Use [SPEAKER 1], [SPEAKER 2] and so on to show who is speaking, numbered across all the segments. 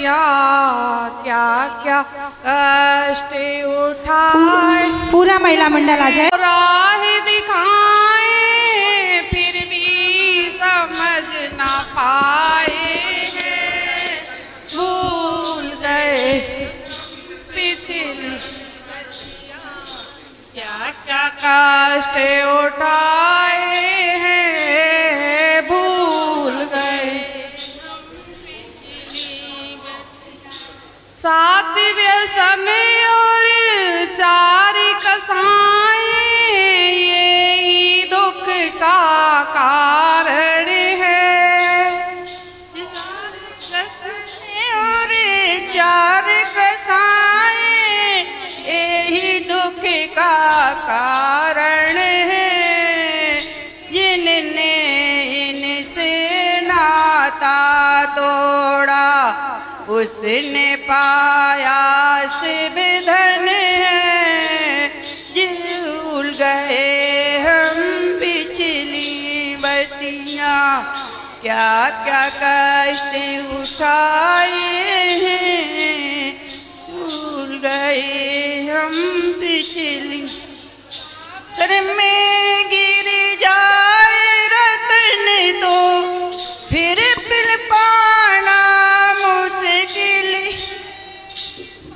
[SPEAKER 1] जा क्या क्या कष्ट उठाए।
[SPEAKER 2] पूरा महिला मंडल आ जाए।
[SPEAKER 1] राह दिखाए फिर भी समझ ना पाए हैं, भूल गए पिछली क्या क्या कष्ट उठाए हैं, भूल गए सात व्यसन और चार कसाएं, यही दुख का कारण है।
[SPEAKER 3] और चार कसाएं यही दुख का कारण है, जिनने इनसे नाता तोड़ा उसने पाया शिव धन है। भूल गए हम पिछली बतियाँ क्या क्या कष्ट उठाए हैं, भूल गए हम पिछली कर में गिर जाए रतन तो फिर पाना मुश्किल,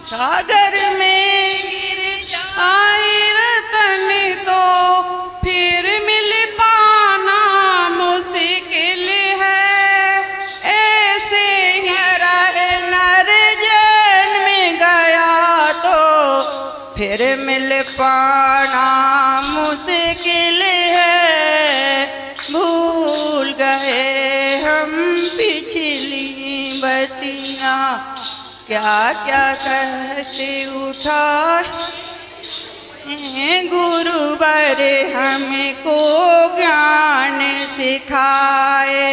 [SPEAKER 3] सागर में गिर जाए रतन तो फिर मिल पाना मुश्किल है। ऐसे नर नर जन्म गया तो फिर मिल पाना मुश्किल है, भूल गए हम पिछली बतियाँ क्या क्या कष्ट उठाए। गुरुवर हमको ज्ञान सिखाए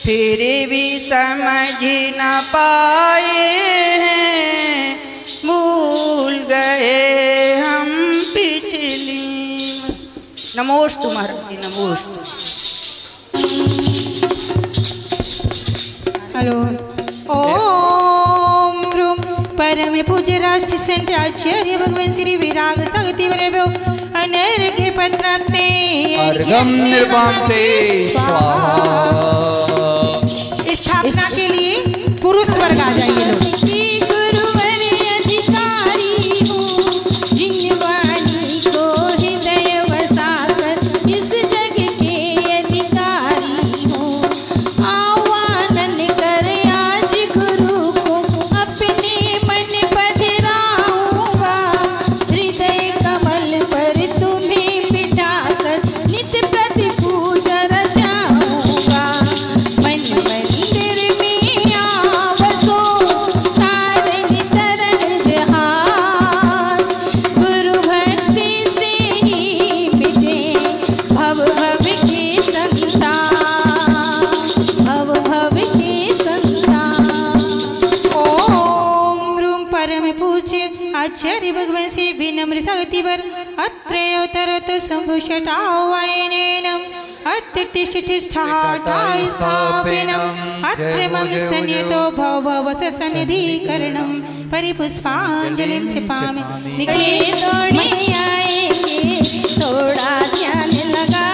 [SPEAKER 3] फिर भी समझ न पाए हैं, भूल गए हम पिछली। नमोस्तु महाराज जी, नमोस्तु।
[SPEAKER 2] हेलो। ओम रूम परम पूज्य राष्ट्र संत आचार्य भगवान श्री विराग शक्ति वरेभ्यो अनर्घ्य पत्राते
[SPEAKER 4] अर्घम निर्वापते स्वाहा।
[SPEAKER 2] स्थापना के लिए पुरुष वर्ग आ जाइए लोग। आचार्य भगवान श्री विनम्र शक्तिवर अत्रयोतरत संभुषटावायनेनम अत्र तिष्ठिष्ठाटाय स्थापनम अत्र मम सन्नितो भववस सन्निधिकरणम परिपुष्पांजलिं क्षिपामि।
[SPEAKER 5] निकले दौड़े आएंगे थोड़ा ध्यान लगा,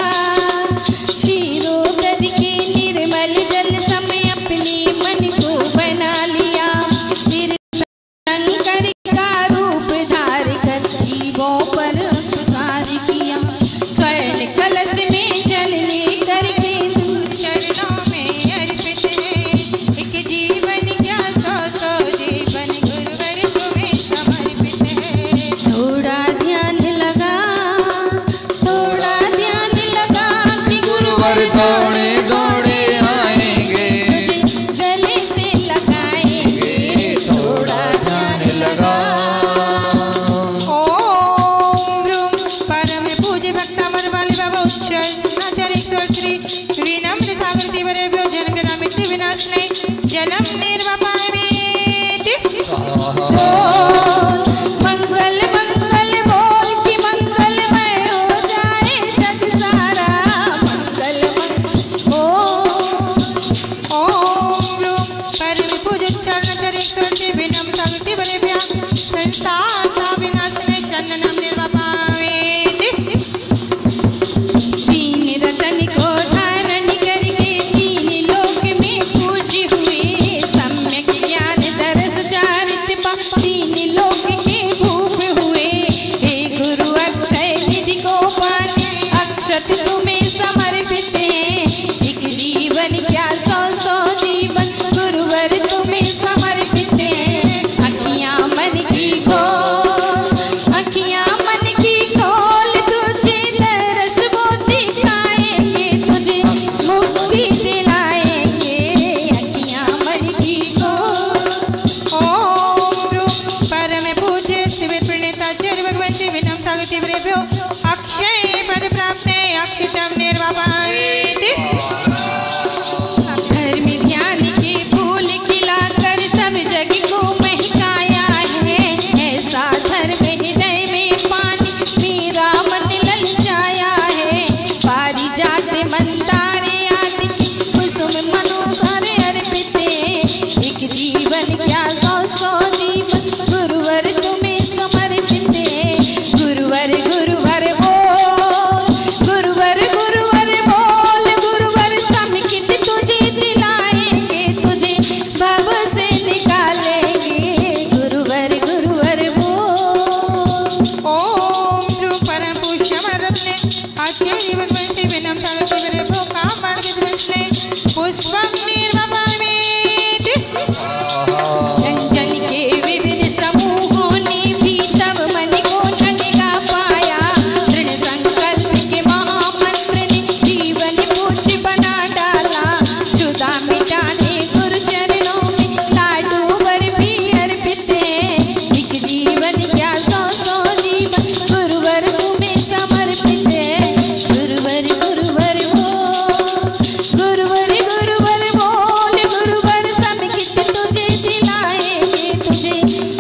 [SPEAKER 5] क्षीरो ब्रज के निर्मल जल समय अपने मन को बना लिया, फिर शंकर का रूप धार कर जीवों पर उपकार किया। स्वर्ण कलश में जल लेकर के
[SPEAKER 2] चरणों में अर्पित है, एक जीवन क्या सौ सौ जीवन गुरुवर तुम्हें समर्पित है।
[SPEAKER 5] थोड़ा ध्यान लगा कि
[SPEAKER 4] गुरुवर दौड़े दौड़े आएंगे,
[SPEAKER 5] गले से लगाएंगे, थोड़ा ध्यान लगा।
[SPEAKER 2] ओम रूम परम पूज्य भक्तामर वाले बाबा उच्च आचार्य श्री विनम्र सागर तीव्र जन्म जरा मृत्यु विनाश नहीं जन्म निर्वापाय में
[SPEAKER 5] मंगल मंगल बोल की मंगलमय हो जाए जग सारा, मंगल
[SPEAKER 2] ओम रूम परम पूज्य चरण चरित वरे भो कामण विद्वस्ने पुष्पम निर्वपामि
[SPEAKER 5] रंजन के विविध समूहों ने भी तब मन को ठंडा पाया। दृढ़ संकल्प के महामंत्र ने जीवन पूछ बना डाला। जुदा मिटाने गुरु चरणों में लाडू वर भी अर्पित है। एक जीवन क्या सौ सौ जीवन गुरुवर तुम्हें समर्पित है। गुरुवर गुरुवर गुरुवर गुरुवर बोल गुरुवर समित तुझे दिलाएंगे तुझे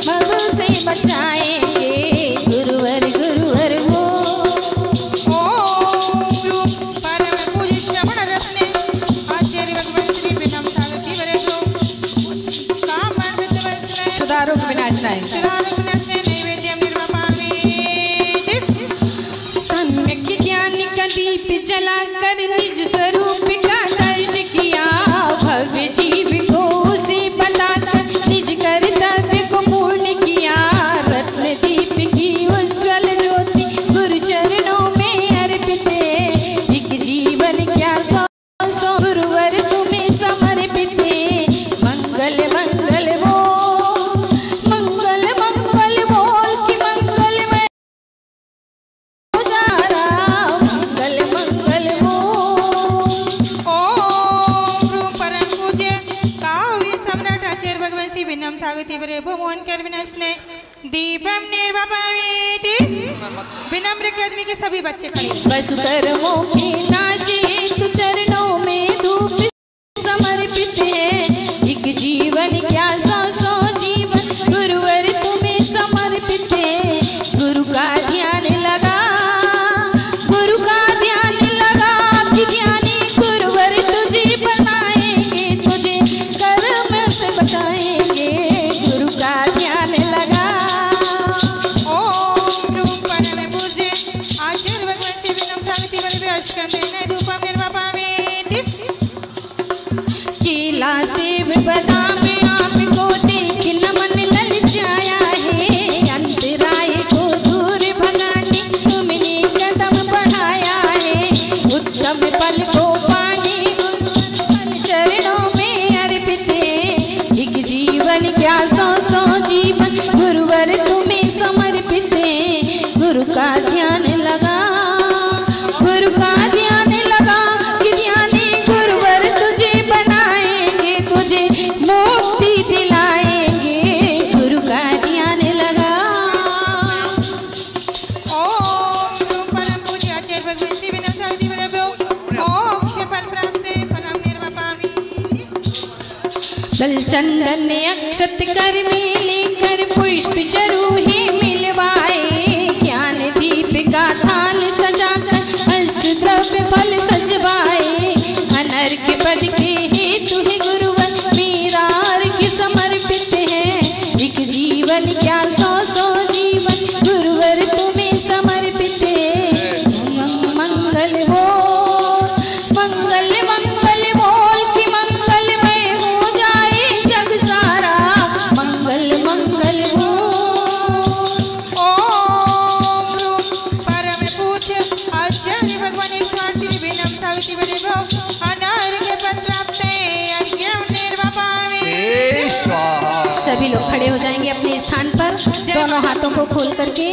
[SPEAKER 5] मग से बचाएंगे। गुरुवर गुरुवर
[SPEAKER 2] ओम रूप परम पूज्य श्रवण रत्ने आचार्य भगवान श्री विनम सावित्री वरे भो कामण विद्वस्ने
[SPEAKER 5] सुधारोग विनाशनाय
[SPEAKER 2] सुधारक नैवेद्यम निर्वपामि
[SPEAKER 5] सम्यक ज्ञान का दीप जलाकर निज स्वरूप का दर्श किया। भव्य जीव को उसे बताकर निज कर्तव्य को पूर्ण किया। रत्न दीप की उज्ज्वल ज्योति गुरु चरणों में अर्पित है। एक जीवन क्या सौ सौ गुरुवर तुम्हें समर्पित है। मंगल मंगल बोल मंगल मंगल बोल कि मंगल में मंगल मंगल बोल।
[SPEAKER 2] ओम रूप परम पूज्य काव्य सम्राट आचार्य भगवान श्री विनम सावित्री वरे भो मोहन कर विनाशने दीपम निर्वपामि विनम्र अकादमी के सभी बच्चे खड़े
[SPEAKER 5] बस कर्मों के नाशे तु चरणों में धूप समर्पित है। एक जीवन क्या सौ सौ जीवन गुरुवर तुम्हें समर्पित है। गुरु का ध्यान लगा गुरु का ध्यान लगा कि ज्ञानी गुरुवर तुझे बनाएंगे तुझे कर्म से बचाएंगे। गुरु का ध्यान लगा
[SPEAKER 2] ओम रूप परम पूज्य आचार्य भगवान श्री विनम सावित्री वरे भो अष्टकंडे धूपम निर्वपामि
[SPEAKER 5] केला सेब बादाम आपको देख न मन ललचाया है। अंतराय को दूर भगाने तुमने कदम बढ़ाया है। उत्तम फल को पाने गुरुवर चरणों में अर्पित है। एक जीवन क्या सौ सौ जीवन गुरुवर तुम्हें समर्पित है। गुरु का ध्यान लगा गुरु का ध्यान लगा कि ध्यानी गुरुवर तुझे बनाएंगे तुझे मुक्ति दिलाएंगे। गुरु का ध्यान लगा
[SPEAKER 2] ओम रूप परम पूज्य आचार्य भगवान श्री विनम सावित्री वरे भो मोक्ष फल प्राप्ते फलम निर्वपामि
[SPEAKER 5] दल चंदन अक्षत कर में लेकर पुष्प चरूहे मिलवाए। ज्ञान दीप का थाल सजाकर अष्ट द्रव्य फल सजवाए। अनर्घ्य पद के हेतु है गुरुवर मेरा अर्घ्य समर्पित है। एक जीवन क्या सौ सौ जीवन गुरुवर तुम्हें समर्पित है। मंगल बोल मंगल मंगल बोल कि मंगलमय हो जाए जग सारा। मंगल मंगल बोल
[SPEAKER 2] ओम रूप परम पूज्य आचार्य भगवान ईश्वर श्री विनम सावित्री वरे भो अनार्घ्य फल प्राप्ते अर्घ्यम निर्वपामि
[SPEAKER 4] स्वाहा।
[SPEAKER 5] सभी लोग खड़े हो जाएंगे अपने स्थान पर। दोनों हाथों को खोल करके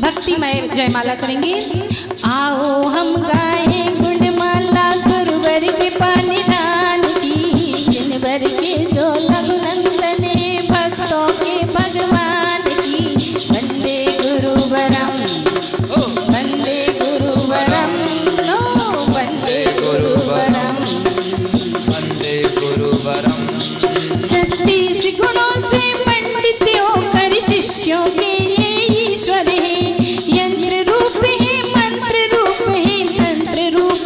[SPEAKER 5] भक्तिमय जयमाला करेंगे। आओ हम गाए गुणमाला गुरुवर के पानिदान की। दिन भर के जो लघुनंदन भक्तों के भगवान की। वंदे गुरुवरम वंदे गुरुवरम वंदे गुरुवरम
[SPEAKER 4] वंदे गुरुवरम।
[SPEAKER 5] 36 गुणों से पंडित होकर शिष्यों के ये ईश्वर है। यंत्र रूप है मंत्र रूप है तंत्र रूप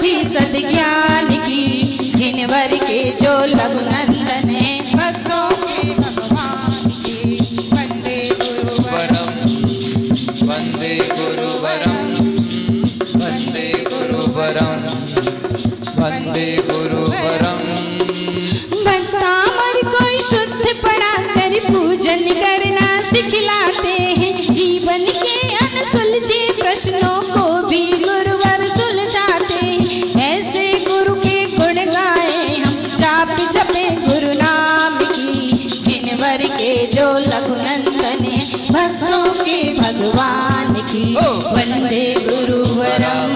[SPEAKER 5] बुद्धि सद्ज्ञान की, जिनवर के जो लघुनंदन है
[SPEAKER 2] भक्तों के भगवान की। वंदे गुरुवरम
[SPEAKER 4] वंदे गुरुवरम वंदे गुरुवरम वंदे गुरुवरम।
[SPEAKER 5] भक्तामर को शुद्ध पढ़ा कर पूजन करना सिखलाते हैं, जीवन के अनसुलझे प्रश्नों को भी गुरुवर सुलझाते हैं। ऐसे गुरु के गुण गाए हम, जाप जपे गुरु नाम की, जिनवर के जो लघुनंदन है भक्तों के भगवान की। वंदे गुरुवरम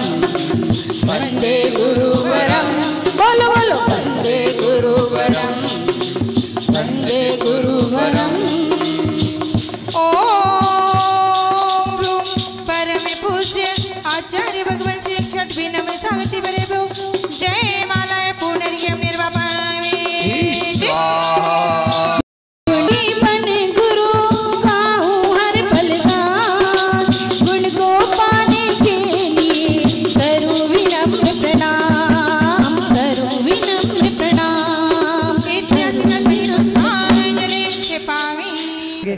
[SPEAKER 5] वंदे गुरुवरम, बोलो बोलो वंदे गुरुवरम वंदे गुरुवरम।
[SPEAKER 2] ओम ब्रूम परम पूज्य आचार्य भगवान श्री छठ विनम्र सागति बरे भो। जय मालाय पुनर्यम निर्वापावे।
[SPEAKER 5] बन गुरु गाऊं हर पल गान, गुण को पाने के लिए करूं विनम्र प्रणाम, करूं विनम्र प्रणाम।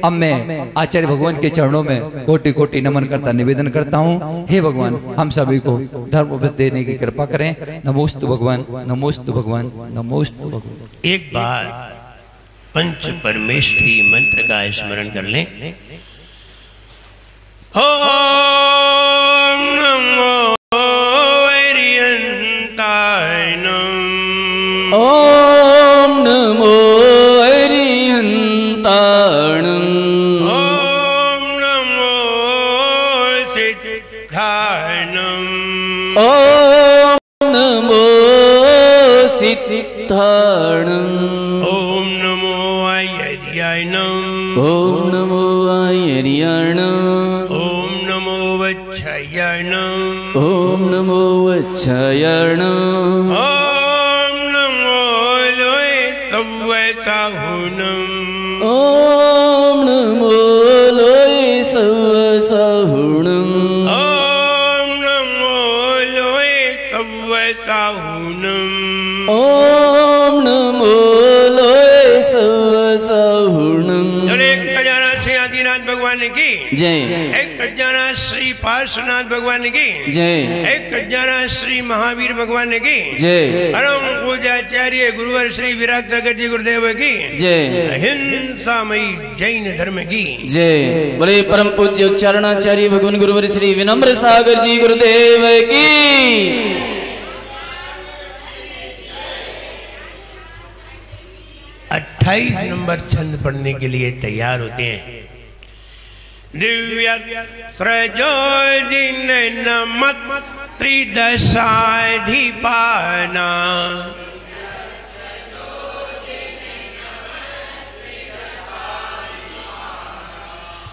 [SPEAKER 4] अब मैं आचार्य भगवान के चरणों में कोटि कोटि नमन करता निवेदन करता हूँ। हे भगवान, हम सभी को धर्म उपदेश देने की कृपा करें। नमोस्तु भगवान, नमोस्तु भगवान, नमोस्तु भगवान।
[SPEAKER 6] एक बार पंच परमेष्ठी मंत्र का स्मरण कर लें। ओम नमो अरिहंताय नमः।
[SPEAKER 7] ओम नमो अरिहंताणं।
[SPEAKER 6] ओम नमो सिद्धाय नमः।
[SPEAKER 7] ओम नमो सिद्धाणं।
[SPEAKER 6] ओम नमो आयर्याय नमः।
[SPEAKER 7] ओम नमो आयर्याणं।
[SPEAKER 6] ओम नमो वच्छयाय नमः।
[SPEAKER 7] ओम नमो वच्छयाणं।
[SPEAKER 6] ओम नमो लोय सव्वसाहुनम्।
[SPEAKER 7] ओम नमो लोय सव्वसाहुनम्।
[SPEAKER 6] ओम नमो लोय सव्वसाहुनम्।
[SPEAKER 7] ओम नमो लोय सव्वसाहुनम्।
[SPEAKER 6] एक खजाना श्री आदिनाथ भगवान की
[SPEAKER 7] जय।
[SPEAKER 6] एक खजाना श्री पार्श्वनाथ भगवान की
[SPEAKER 7] जय।
[SPEAKER 6] एक खजाना श्री महावीर भगवान की
[SPEAKER 7] जय।
[SPEAKER 6] परम पूज्याचार्य गुरुवर श्री विराट सागर जी गुरुदेव की
[SPEAKER 7] जय।
[SPEAKER 6] हिंसामयी जैन धर्म की
[SPEAKER 7] जय। बोले परम पूज्य उच्चारणाचार्य भगवान गुरुवर श्री विनम्र सागर जी गुरुदेव की।
[SPEAKER 6] 28 नंबर छंद पढ़ने के लिए तैयार होते हैं। दिव्य सृजो जिन नमत त्रिदशाधिपाना।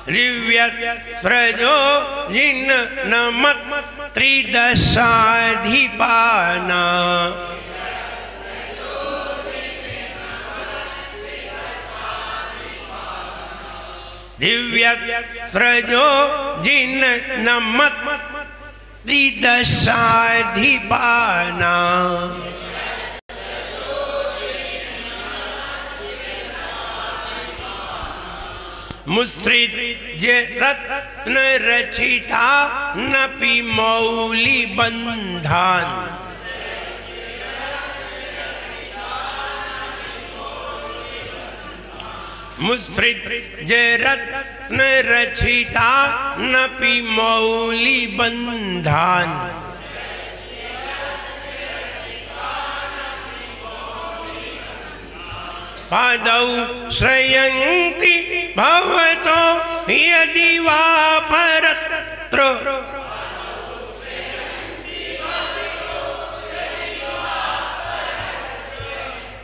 [SPEAKER 6] दिव्य सृजो जिन नमत त्रिदशाधिपाना। दिव्य सृजो जिन नमत त्रिदशाधिपाना। मुसृत जे रत्न रचिता नपि मौली बंधान। मुसृत जे रत्न रचिता नपि मौली बंधान। पादौ श्रयन्ति भवतो यदि वा परत्र।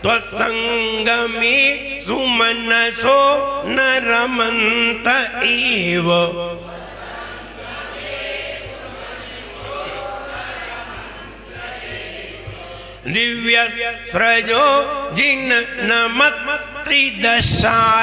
[SPEAKER 6] त्वत्संगमे सुमनसो न रमन्त एव। दिव्य सृजो जिन नमत त्रिदशाधिपाना।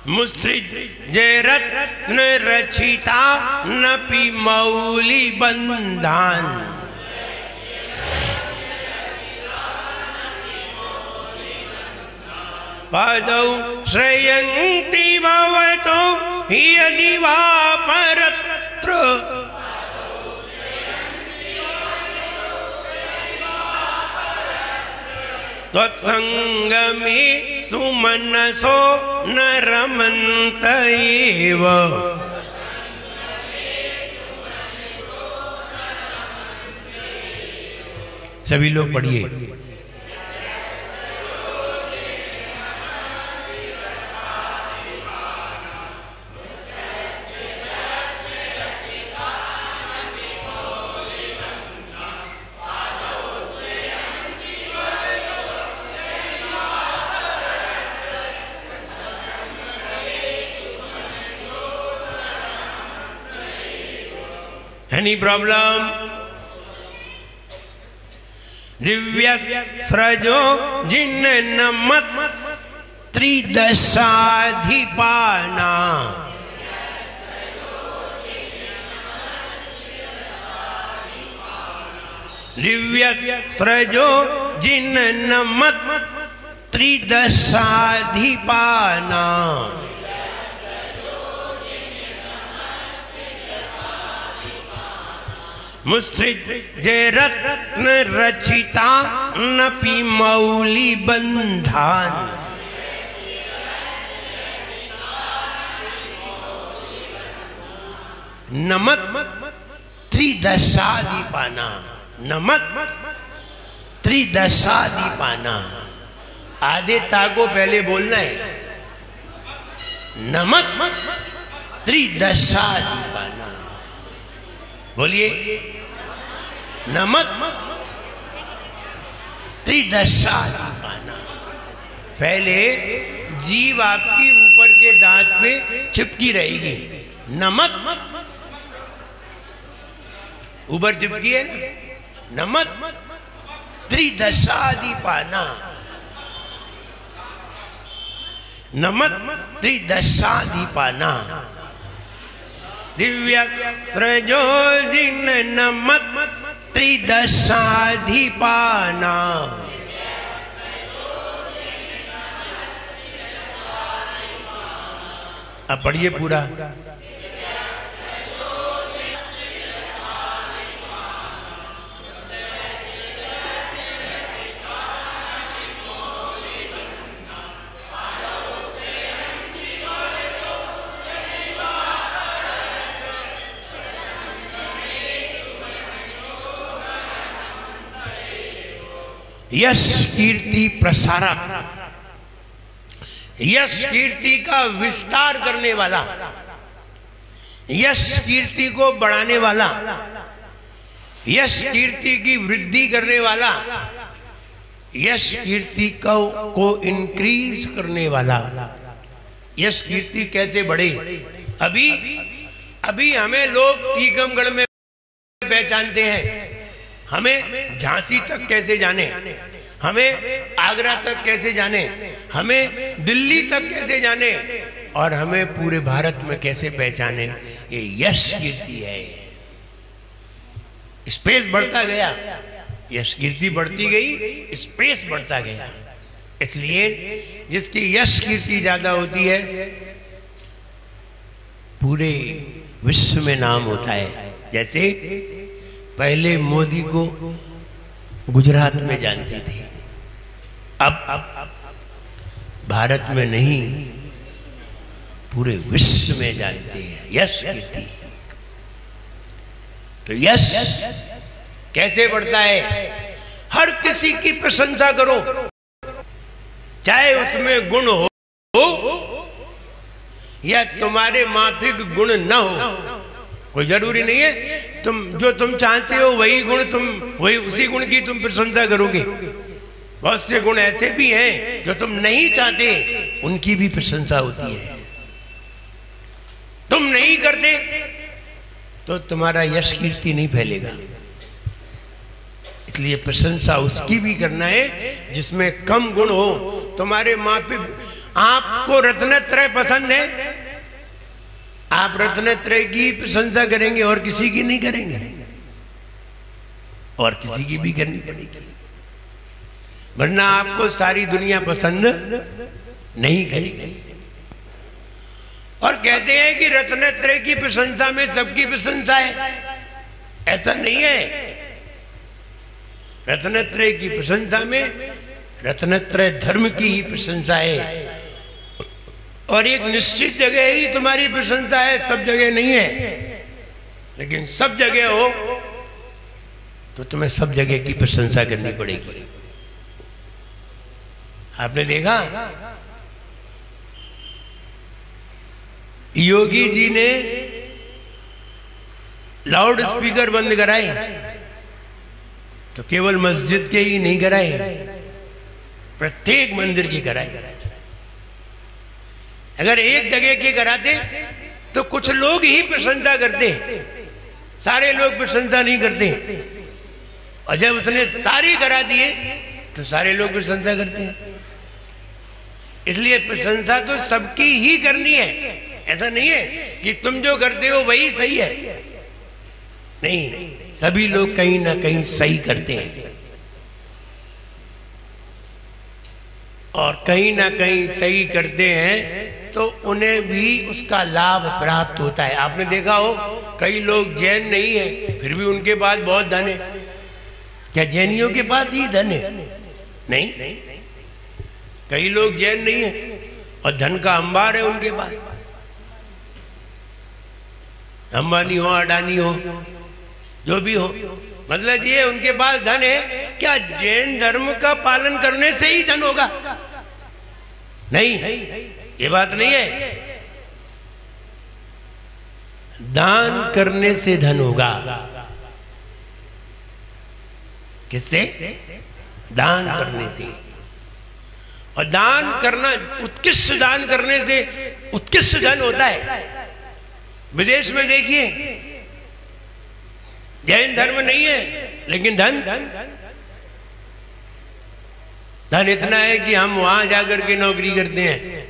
[SPEAKER 6] मुसृज्य रत्न रचिता नपि मौली बंधान। पादौ श्रयन्ति भवतो यदि वा परत्र। त्वत्संगमे सुमनसो न रमन्त एव। सभी लोग पढ़िए। Any problem? दिव्य स्रजो जिन्न मत त्रिदशाधिपाना। दिव्य स्रजो जिन्न मत त्रिदशाधिपाना। मुसृज्य रत्न रचिता नपि मौली बंधान। नमत त्रिदशाधिपाना। नमत त्रिदशाधिपाना। आधे ता को पहले बोलना है। नमत त्रिदशाधिपाना। बोलिए नमक त्रिदशाधिपाना। पहले जीभ आपकी ऊपर के दांत पे चिपकी रहेगी। नमक ऊपर चिपकी है ना। नमक त्रिदशाधिपाना। नमक त्रिदशाधिपाना। दिव्य स्रजो जिन्न मत त्रिदशाधिपाना। अब पढ़िए पूरा। यश कीर्ति प्रसारक, यश कीर्ति का विस्तार करने वाला, यश कीर्ति को बढ़ाने वाला, यश कीर्ति की वृद्धि करने वाला, यश कीर्ति को इंक्रीज करने वाला। यश कीर्ति कैसे बढ़े? अभी अभी हमें लोग टीकमगढ़ में पहचानते हैं, हमें झांसी तक कैसे जाने, हमें आगरा तक कैसे जाने, हमें दिल्ली तक कैसे जाने, और हमें पूरे भारत में कैसे पहचाने। ये यश कीर्ति है। स्पेस बढ़ता गया, यश कीर्ति बढ़ती गई, स्पेस बढ़ता गया। इसलिए जिसकी यश कीर्ति ज्यादा होती है पूरे विश्व में नाम होता है। जैसे पहले मोदी को गुजरात में जानते थे, अब भारत में नहीं पूरे विश्व में जानते हैं। यश कीर्ति। तो यश कैसे बढ़ता है? हर किसी की प्रशंसा करो, चाहे उसमें गुण हो या तुम्हारे माफिक गुण न हो, कोई जरूरी नहीं है। जो तुम चाहते हो वही गुण वही उसी गुण की तुम प्रशंसा करोगे। बहुत से गुण ऐसे भी हैं जो तुम नहीं चाहते, उनकी भी प्रशंसा होती है। तुम नहीं करते तो तुम्हारा यश कीर्ति नहीं फैलेगा। इसलिए प्रशंसा उसकी भी करना है जिसमें कम गुण हो। तुम्हारे माफिक आपको रत्नत्रय पसंद है, आप रत्नत्रय की प्रशंसा करेंगे और किसी की नहीं करेंगे, और किसी की भी करनी पड़ेगी, वरना आपको सारी दुनिया पसंद नहीं करेगी। और कहते हैं कि रत्नत्रय की प्रशंसा में सबकी प्रशंसा है, ऐसा नहीं है। रत्नत्रय की प्रशंसा में रत्नत्रय धर्म की ही प्रशंसा है, और एक निश्चित जगह ही तुम्हारी प्रशंसा है, सब जगह नहीं है। लेकिन सब जगह हो तो तुम्हें सब जगह की प्रशंसा करनी पड़ेगी। आपने देखा योगी जी ने लाउड स्पीकर बंद कराए तो केवल मस्जिद के ही नहीं कराए, प्रत्येक मंदिर की कराए। अगर एक जगह के कराते तो कुछ लोग ही प्रशंसा करते, सारे लोग प्रशंसा नहीं करते, और जब उसने सारे करा दिए तो सारे लोग प्रशंसा करते हैं। इसलिए प्रशंसा तो सबकी ही करनी है, ऐसा नहीं है कि तुम जो करते हो वही सही है, नहीं, सभी लोग कहीं ना कहीं सही करते हैं, और कहीं ना कहीं सही करते हैं तो उन्हें भी उसका लाभ प्राप्त होता है। आपने देखा हो कई लोग जैन नहीं है फिर भी उनके पास बहुत धन है। क्या जैनियों के पास ही धन है? नहीं, कई लोग जैन नहीं है और धन का अंबार है उनके पास। अंबानी हो, अडानी हो, जो भी हो, मतलब ये उनके पास धन है। क्या जैन धर्म का पालन करने से ही धन होगा? नहीं, ये बात नहीं है। दान करने से धन होगा। किससे? दान करने से। और दान करना, उत्कृष्ट दान करने से उत्कृष्ट धन होता है। विदेश में देखिए जैन धर्म नहीं है लेकिन धन इतना है कि हम वहां जाकर के नौकरी करते हैं,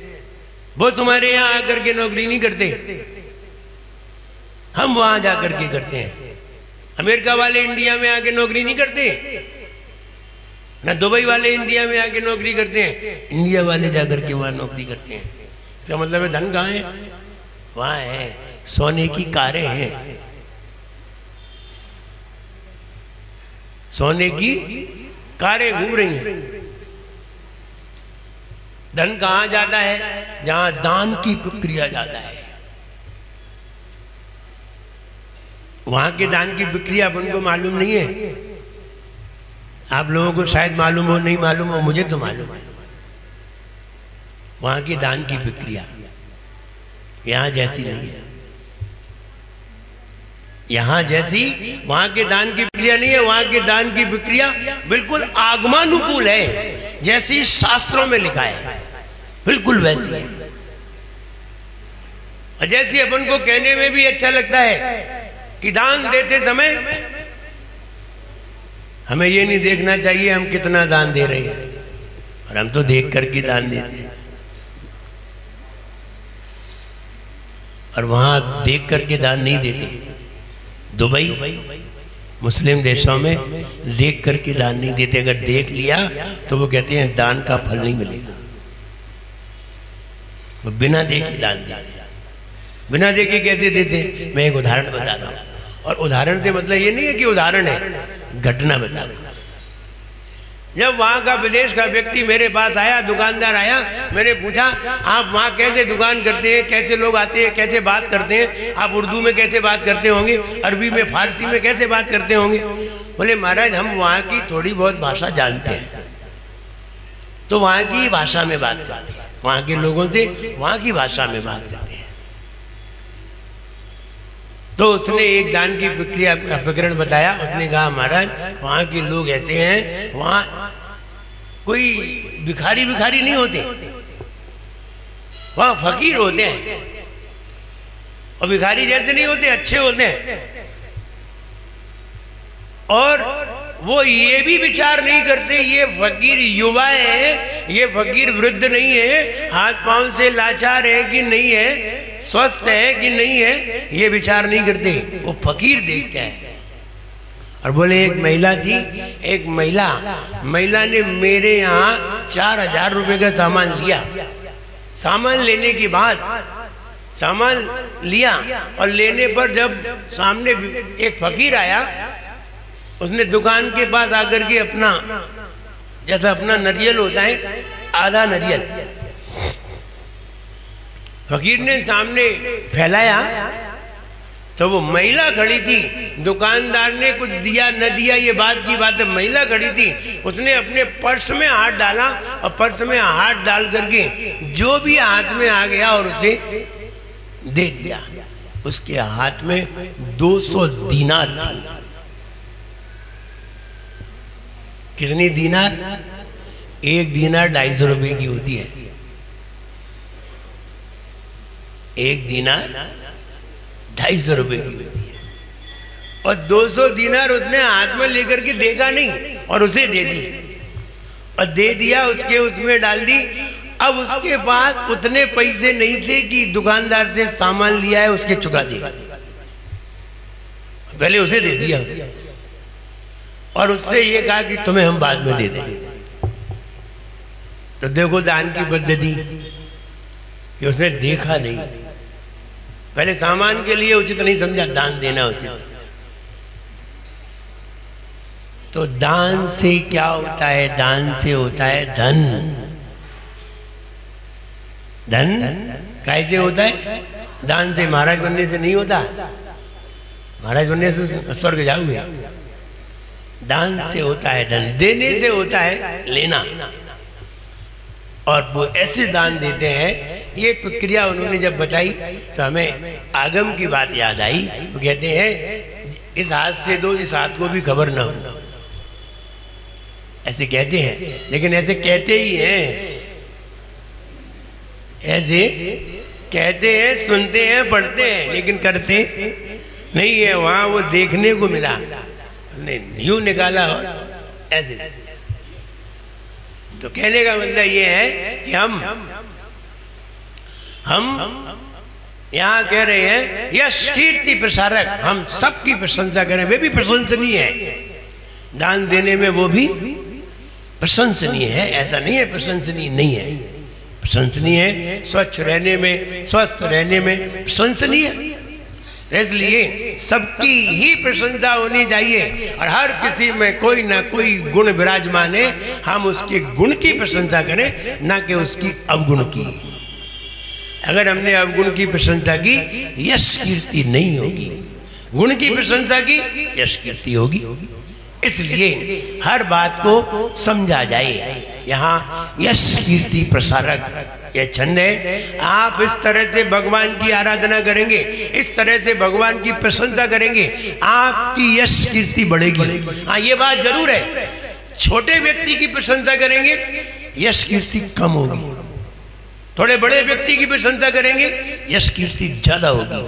[SPEAKER 6] वो तुम्हारे यहां आकर के नौकरी नहीं करते, हम वहां जाकर के करते हैं। अमेरिका वाले इंडिया में आके नौकरी नहीं करते, ना दुबई वाले इंडिया में आके नौकरी करते हैं, इंडिया वाले जाकर के वहां नौकरी करते हैं। इसका मतलब है धन कहाँ है? वहां है। सोने की कारें हैं, सोने की कारें घूम रही हैं। धन कहाँ जाता है? जहां दान की प्रक्रिया जाता है, वहां के दान की प्रक्रिया अपन को मालूम नहीं है। आप लोगों को शायद मालूम हो, नहीं मालूम हो, मुझे तो मालूम है। वहां की दान की प्रक्रिया यहां जैसी नहीं है। यहां जैसी वहां के दान की प्रक्रिया नहीं है। वहां के दान की प्रक्रिया बिल्कुल आगमानुकूल है, जैसी शास्त्रों में लिखा है, बिल्कुल वैसी है। और जैसी अपन को कहने में भी अच्छा लगता है कि दान देते समय हमें ये नहीं देखना चाहिए हम कितना दान दे रहे हैं, और हम तो देख करके दान देते हैं। और वहां देख करके दान नहीं देते। दुबई मुस्लिम देशों में देख करके दान नहीं देते। अगर देख लिया तो वो कहते हैं दान का फल नहीं मिलेगा। वो बिना देखे दान देते। बिना देखे कैसे देते? मैं एक उदाहरण बता रहा हूँ, और उदाहरण से मतलब ये नहीं है कि उदाहरण है, घटना बता रहा हूँ। जब वहाँ का विदेश का व्यक्ति मेरे पास आया, दुकानदार आया, मैंने पूछा आप वहाँ कैसे दुकान करते हैं, कैसे लोग आते हैं, कैसे बात करते हैं, आप उर्दू में कैसे बात करते होंगे, अरबी में, फारसी में कैसे बात करते होंगे? बोले महाराज हम वहाँ की थोड़ी बहुत भाषा जानते हैं, तो वहाँ की भाषा में बात करते हैं, वहाँ के लोगों से वहाँ की भाषा में बात करते हैं। तो उसने एक दान की प्रक्रिया प्रकरण बताया। उसने कहा महाराज वहाँ के लोग ऐसे हैं, वहाँ कोई भिखारी नहीं होते, वहाँ फकीर होते हैं, और भिखारी जैसे नहीं होते, अच्छे होते हैं। और वो ये भी विचार नहीं करते ये फकीर युवा है, ये फकीर वृद्ध नहीं है, हाथ पांव से लाचार है कि नहीं है, स्वस्थ है कि नहीं है, ये विचार नहीं करते। वो फकीर देखते हैं। और बोले एक महिला थी, एक महिला ने मेरे यहाँ 4000 रुपये का सामान लिया। सामान लेने के बाद सामान लिया और लेने पर जब सामने एक फकीर आया, उसने दुकान के पास आकर के अपना, जैसा अपना नरियल होता है, आधा नरियल फकीर ने सामने फैलाया तो वो महिला खड़ी थी। दुकानदार ने कुछ दिया न दिया ये बात की बात है, महिला खड़ी थी, उसने अपने पर्स में हाथ डाला और पर्स में हाथ डाल करके जो भी हाथ में आ गया और उसे दे दिया। उसके हाथ में 200 दीनार थी। कितनी दीनार? एक दीनार 250 रुपए की होती है। एक दीनार 250 रुपए की होती है और 200 दीनार उसने हाथ में लेकर के देखा नहीं और उसे दे दी और दे दिया, उसके उसमें डाल दी। अब उसके पास उतने पैसे नहीं थे कि दुकानदार से सामान लिया है उसके चुका दे, पहले उसे दे दिया और उससे ये कहा कि तुम्हें हम बाद में दे दें। तो देखो दान की पद्धति कि उसने देखा नहीं, पहले सामान के लिए उचित नहीं समझा, दान देना उचित। तो दान से क्या होता है? दान से होता है धन। धन कैसे होता है? दान से महाराज बनने से नहीं होता, महाराज बनने से स्वर्ग जाओगे। दान से होता है धन, देने से होता है लेना। और वो ऐसे दान देते हैं, ये प्रक्रिया उन्होंने जब बताई तो हमें आगम की बात याद आई। वो कहते हैं इस हाथ से दो, इस हाथ को भी खबर ना हो, ऐसे कहते हैं। लेकिन ऐसे कहते ही हैं, ऐसे कहते हैं, सुनते हैं, पढ़ते हैं, लेकिन करते नहीं है। वहां वो देखने को मिला, यूं निकाला और ऐसे। तो कहने का मतलब ये है कि हम यहाँ कह रहे हैं यश कीर्ति प्रसारक, हम सबकी प्रशंसा करें, वे भी प्रशंसनीय है। दान देने में वो भी प्रशंसनीय है, ऐसा नहीं है प्रशंसनीय नहीं है, प्रशंसनीय है। स्वच्छ रहने में, स्वस्थ रहने में प्रशंसनीय। इसलिए सबकी ही प्रशंसा होनी चाहिए और हर किसी में कोई ना कोई गुण विराजमान है, हम उसके गुण की प्रशंसा करें, ना कि उसकी अवगुण की। अगर हमने अवगुण की प्रशंसा की, यश कीर्ति नहीं होगी। गुण की प्रशंसा की, यश कीर्ति होगी। इसलिए हर बात को समझा जाए। यहाँ यश कीर्ति प्रसारक ये छंद है। आप इस तरह से भगवान की आराधना करेंगे, इस तरह से भगवान की प्रशंसा करेंगे, आपकी यश कीर्ति बढ़ेगी। हाँ, ये बात जरूर है, छोटे व्यक्ति की प्रशंसा करेंगे यश कीर्ति कम होगी, थोड़े बड़े व्यक्ति की प्रशंसा करेंगे यश कीर्ति ज्यादा होगी,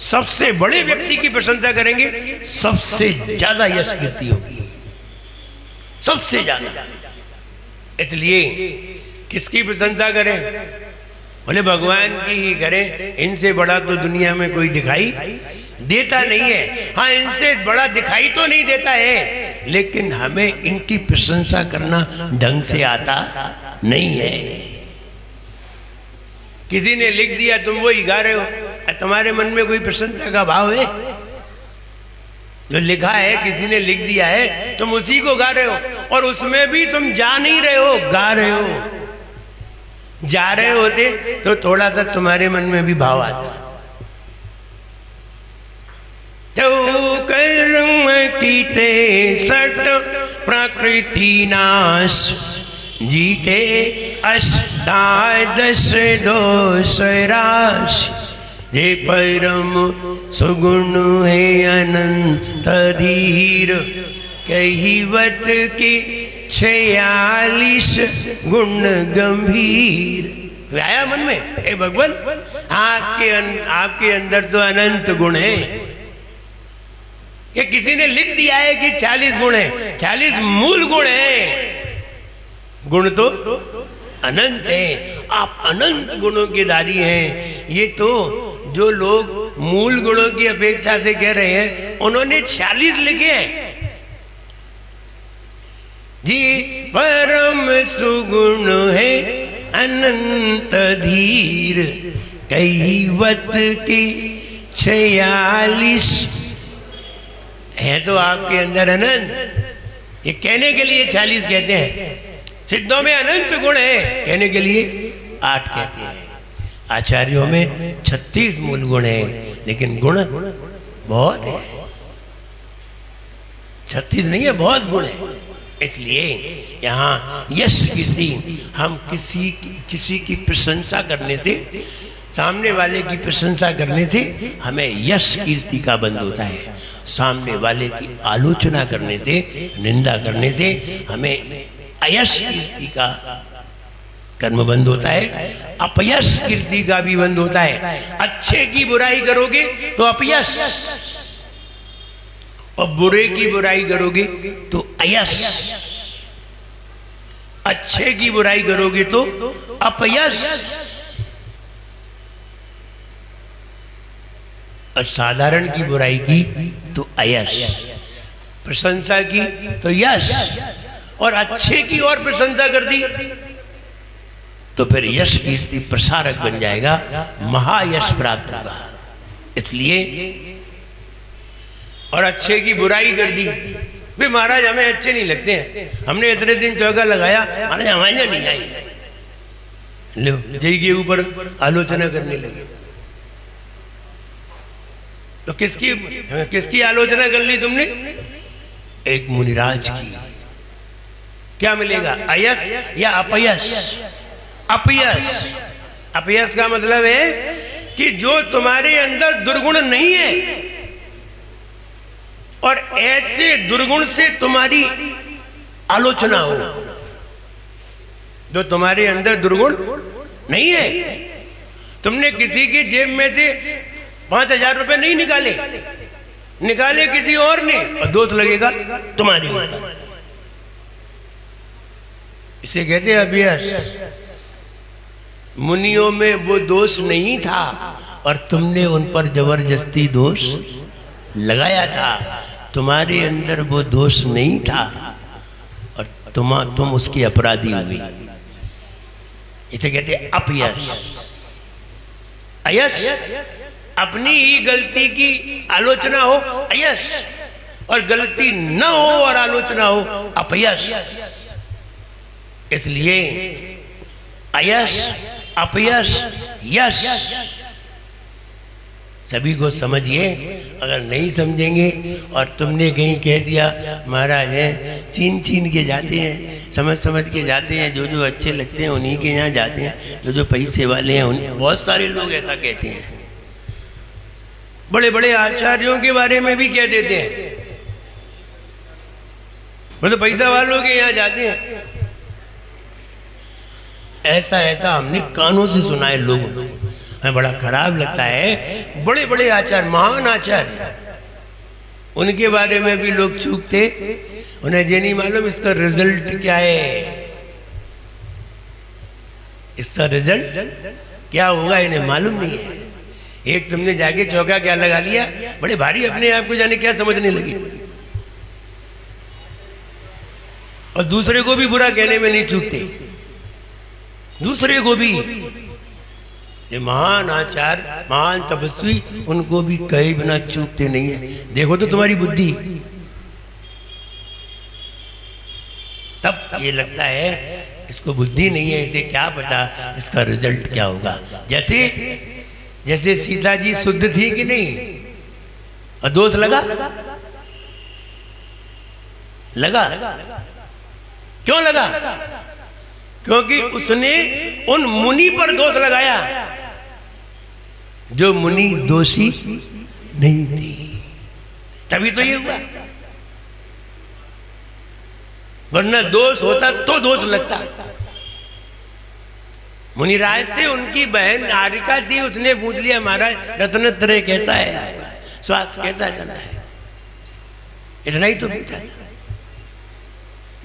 [SPEAKER 6] सबसे बड़े व्यक्ति की प्रशंसा करेंगे सबसे ज्यादा यश कीर्ति होगी, सबसे ज्यादा। इसलिए किसकी प्रशंसा करें? बोले भगवान की ही करें। इनसे बड़ा तो दुनिया में कोई दिखाई देता नहीं है। हाँ, इनसे बड़ा दिखाई तो नहीं देता है, लेकिन हमें इनकी प्रशंसा करना ढंग से आता नहीं है। किसी ने लिख दिया, तुम वो ही गा रहे हो, तुम्हारे मन में कोई प्रशंसा का भाव है? जो लिखा है, किसी ने लिख दिया है, तुम उसी को गा रहे हो और उसमें भी तुम जा नहीं रहे हो, गा रहे हो। जा रहे होते तो थोड़ा सा तुम्हारे मन में भी भाव आता। तो कर्म कीते सट प्रकृति नाश, जीते अष्टादश दोष राश, जे परम सुगुण है अनंत धीर, कहिवत की 46 गुण गंभीर। आया मन में? ए भगवान, आपके अंदर तो अनंत गुण है, कि किसी ने लिख दिया है कि 40 गुण है, 40 मूल गुण हैं। गुण तो अनंत है, आप अनंत गुणों के धारी हैं। ये तो जो लोग मूल गुणों की अपेक्षा से कह रहे हैं, उन्होंने 40 लिखे हैं जी। परम सुगुण है अनंत धीर, कैवत की 46 है तो आपके अंदर अनंत। ये कहने के लिए 40 कहते हैं। सिद्धों में अनंत गुण है, कहने के लिए 8 कहते हैं। आचार्यों में 36 मूल गुण है, लेकिन गुण बहुत है। 36 नहीं है, बहुत गुण है। इसलिए यहाँ यश कीर्ति, हम किसी की प्रशंसा करने से, सामने वाले की प्रशंसा करने से हमें यश कीर्ति का बंध होता है। सामने वाले की आलोचना करने से, निंदा करने से हमें अयश कीर्ति का कर्म बंद होता है। अपयश कीर्ति का भी बंद होता है। अच्छे की बुराई करोगे तो अपयश, और बुरे की बुराई करोगे तो अयश। अच्छे की बुराई करोगे तो अपयश, और साधारण की बुराई की तो अयश, प्रशंसा की तो यश, और अच्छे की और प्रशंसा कर दी तो फिर यश कीर्ति प्रसारक बन जाएगा, महायश प्राप्त होगा। इसलिए और अच्छे की बुराई कर दी, भाई महाराज हमें अच्छे नहीं लगते हैं, हमने इतने दिन चौका लगाया, महाराज हमारे नहीं आई, लो जय के ऊपर आलोचना करने लगे। तो किसकी आलोचना कर ली तुमने? एक मुनिराज की। क्या मिलेगा, अयश या अपयश? अपयश। अपयश का मतलब है कि जो तुम्हारे अंदर दुर्गुण नहीं है और ऐसे दुर्गुण से तुम्हारी आलोचना हो। जो तुम्हारे अंदर दुर्गुण नहीं है, तुमने किसी की जेब में से 5,000 रुपए नहीं निकाले किसी और ने, और दोष लगेगा तुम्हारे ऊपर। इसे कहते हैं अभ्यास। मुनियों में वो दोष नहीं था और तुमने उन पर जबरदस्ती दोष लगाया था। तुम्हारे अंदर वो दोष नहीं था और तुम उसके अपराधी हुए। इसे कहते हैं अपयश। अयश अपनी ही गलती की आलोचना हो अयश, और गलती न हो और आलोचना हो अपयश। इसलिए अयश, अपयश, यश सभी को समझिए। अगर नहीं समझेंगे और तुमने कहीं कह दिया महाराज है, चीन के जाते हैं, समझ के जाते हैं, जो अच्छे लगते हैं उन्हीं के यहाँ जाते हैं, जो पैसे वाले हैं बहुत सारे लोग ऐसा कहते हैं। बड़े बड़े आचार्यों के बारे में भी कह देते हैं, मतलब पैसा वालों के यहाँ जाते हैं। ऐसा हमने कानों से सुना है लोगों से, हमें बड़ा खराब लगता है। बड़े बड़े आचार्य, महान आचार्य, उनके बारे में भी लोग चूकते, उन्हें ये नहीं मालूम इसका रिजल्ट क्या है, इसका रिजल्ट क्या होगा इन्हें मालूम नहीं है। एक तुमने जाके चौका क्या लगा लिया, बड़े भारी अपने आप को जाने क्या समझने लगी, और दूसरे को भी बुरा कहने में नहीं चूकते। दूसरे को भी, ये महान आचार्य, महान तपस्वी, उनको भी कहीं बिना चूकते नहीं है। देखो तो तुम्हारी बुद्धि, तब ये लगता है इसको बुद्धि नहीं है, इसे क्या पता इसका रिजल्ट क्या होगा। जैसे सीता जी शुद्ध थी कि नहीं, और दोष लगा क्यों लगा? क्योंकि उसने उन मुनि पर दोष लगाया जो मुनि दोषी नहीं थी, तभी तो ये हुआ। वरना दोष होता तो दोष लगता। मुनिराज से उनकी बहन आरिका थी, उसने पूछ लिया महाराज रत्नत्रय कैसा है, स्वास्थ्य कैसा चल रहा है? इतना ही तो पूछा।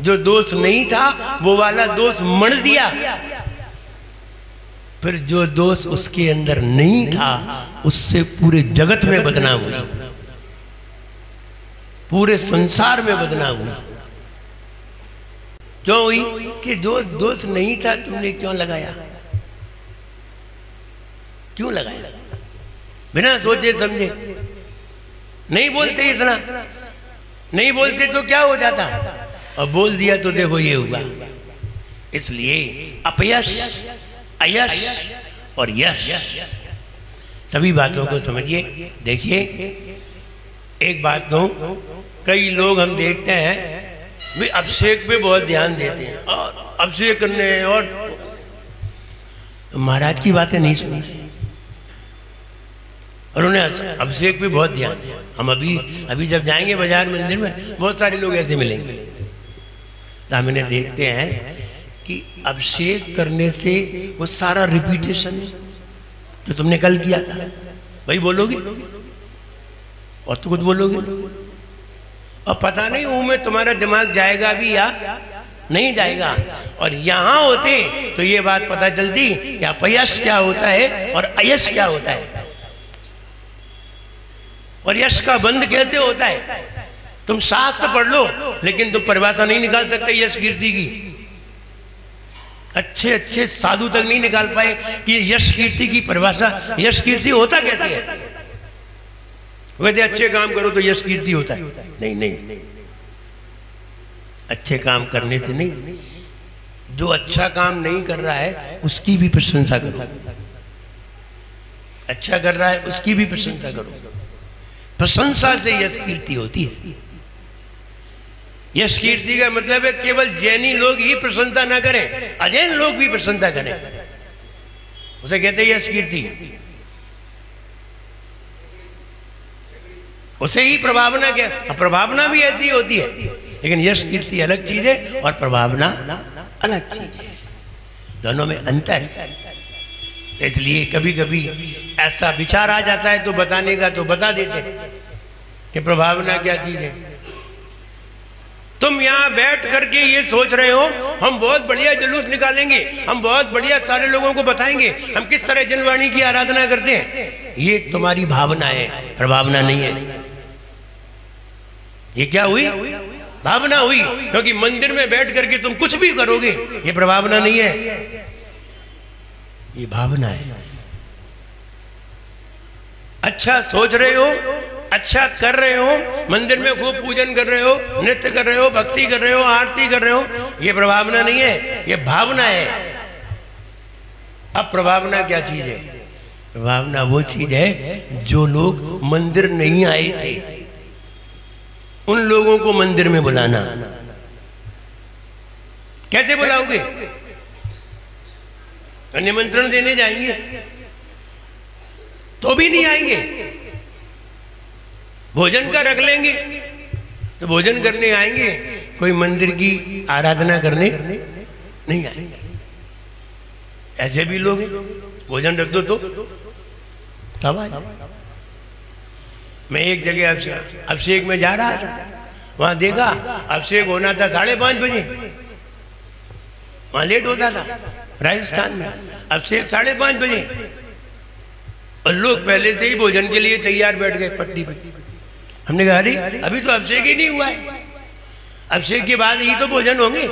[SPEAKER 6] जो दोष नहीं था वो वाला दोष मण दिया, फिर जो दोष उसके अंदर नहीं था उससे पूरे जगत में बदनाम हुई, पूरे संसार में बदनाम हुई। क्यों हुई? कि जो दोष नहीं था तुमने क्यों लगाया? क्यों लगाया? बिना सोचे समझे। नहीं बोलते, इतना नहीं बोलते तो क्या हो जाता, और बोल दिया तो देखो ये हुआ। इसलिए अपयश, अयश और यश, सभी बातों को समझिए। देखिए एक बात कहूं, कई लोग हम देखते हैं वे अभिषेक पे बहुत ध्यान देते हैं और अभिषेक करने, और तो महाराज की बातें नहीं सुनी और उन्हें अभिषेक पे बहुत ध्यान दिया। हम अभी जब जाएंगे बाजार मंदिर में बहुत सारे लोग ऐसे मिलेंगे, तो हम इन्हें देखते हैं कि अभिषेक करने से वो सारा रिपीटेशन जो तुमने कल किया था वही बोलोगे और तो कुछ बोलोगे, और पता नहीं मुंह में तुम्हारा दिमाग जाएगा भी या नहीं जाएगा। और यहां होते तो ये बात पता चलती कि अपयश क्या होता है और अयश क्या होता है, और यश का बंध कैसे होता है। तुम शास्त्र पढ़ लो लेकिन तुम परिभाषा नहीं निकाल सकते यश कीर्ति की। अच्छे अच्छे साधु तक नहीं निकाल पाए कि यश कीर्ति की परिभाषा, यश कीर्ति होता कैसे है। वैसे अच्छे काम करो तो यश कीर्ति होता है, नहीं नहीं, अच्छे काम करने से नहीं, जो अच्छा काम नहीं कर रहा है उसकी भी प्रशंसा करो, अच्छा कर रहा है उसकी भी प्रशंसा करो। प्रशंसा से यश कीर्ति होती है। यश कीर्ति का मतलब है केवल जैनी लोग ही प्रशंसा ना करें, अजैन लोग भी प्रशंसा करें, उसे कहते हैं यश कीर्ति। उसे ही प्रभावना क्या, प्रभावना भी ऐसी होती है, लेकिन यश कीर्ति अलग चीज है और प्रभावना अलग चीज है, दोनों में अंतर है। इसलिए कभी कभी ऐसा विचार आ जाता है तो बताने का तो बता देते कि प्रभावना क्या चीज है। तुम यहां बैठ करके ये सोच रहे हो हम बहुत बढ़िया जुलूस निकालेंगे, हम बहुत बढ़िया सारे लोगों को बताएंगे हम किस तरह जनवाणी की आराधना करते हैं, ये तुम्हारी भावना है, प्रभावना नहीं है। ये क्या हुई? भावना हुई, क्योंकि मंदिर में बैठ करके तुम कुछ भी करोगे ये प्रभावना नहीं है, ये भावना है। अच्छा सोच रहे हो, अच्छा कर रहे हो, मंदिर में खूब पूजन कर रहे हो, नृत्य कर रहे हो, भक्ति कर रहे हो, आरती कर रहे हो, ये प्रभावना नहीं है, ये भावना है। अब प्रभावना क्या चीज है? प्रभावना वो चीज है जो लोग मंदिर नहीं आए थे उन लोगों को मंदिर में बुलाना। कैसे बुलाओगे? निमंत्रण देने जाएंगे तो भी नहीं आएंगे, भोजन का रख लेंगे तो भोजन करने आएंगे, कोई मंदिर की आराधना करने नहीं आएंगे। ऐसे भी लोग हैं, भोजन रख दो तो तब आ जाए। मैं एक जगह अभिषेक में जा रहा था, वहां देखा अभिषेक होना था 5:30 बजे, वहां लेट होता था राजस्थान में, अभिषेक 5:30 बजे, और लोग पहले से ही भोजन के लिए तैयार बैठ गए पट्टी पे। हमने कहा अरे अभी तो अभिषेक ही नहीं हुआ है, अभिषेक के बाद ही तो भोजन होंगे,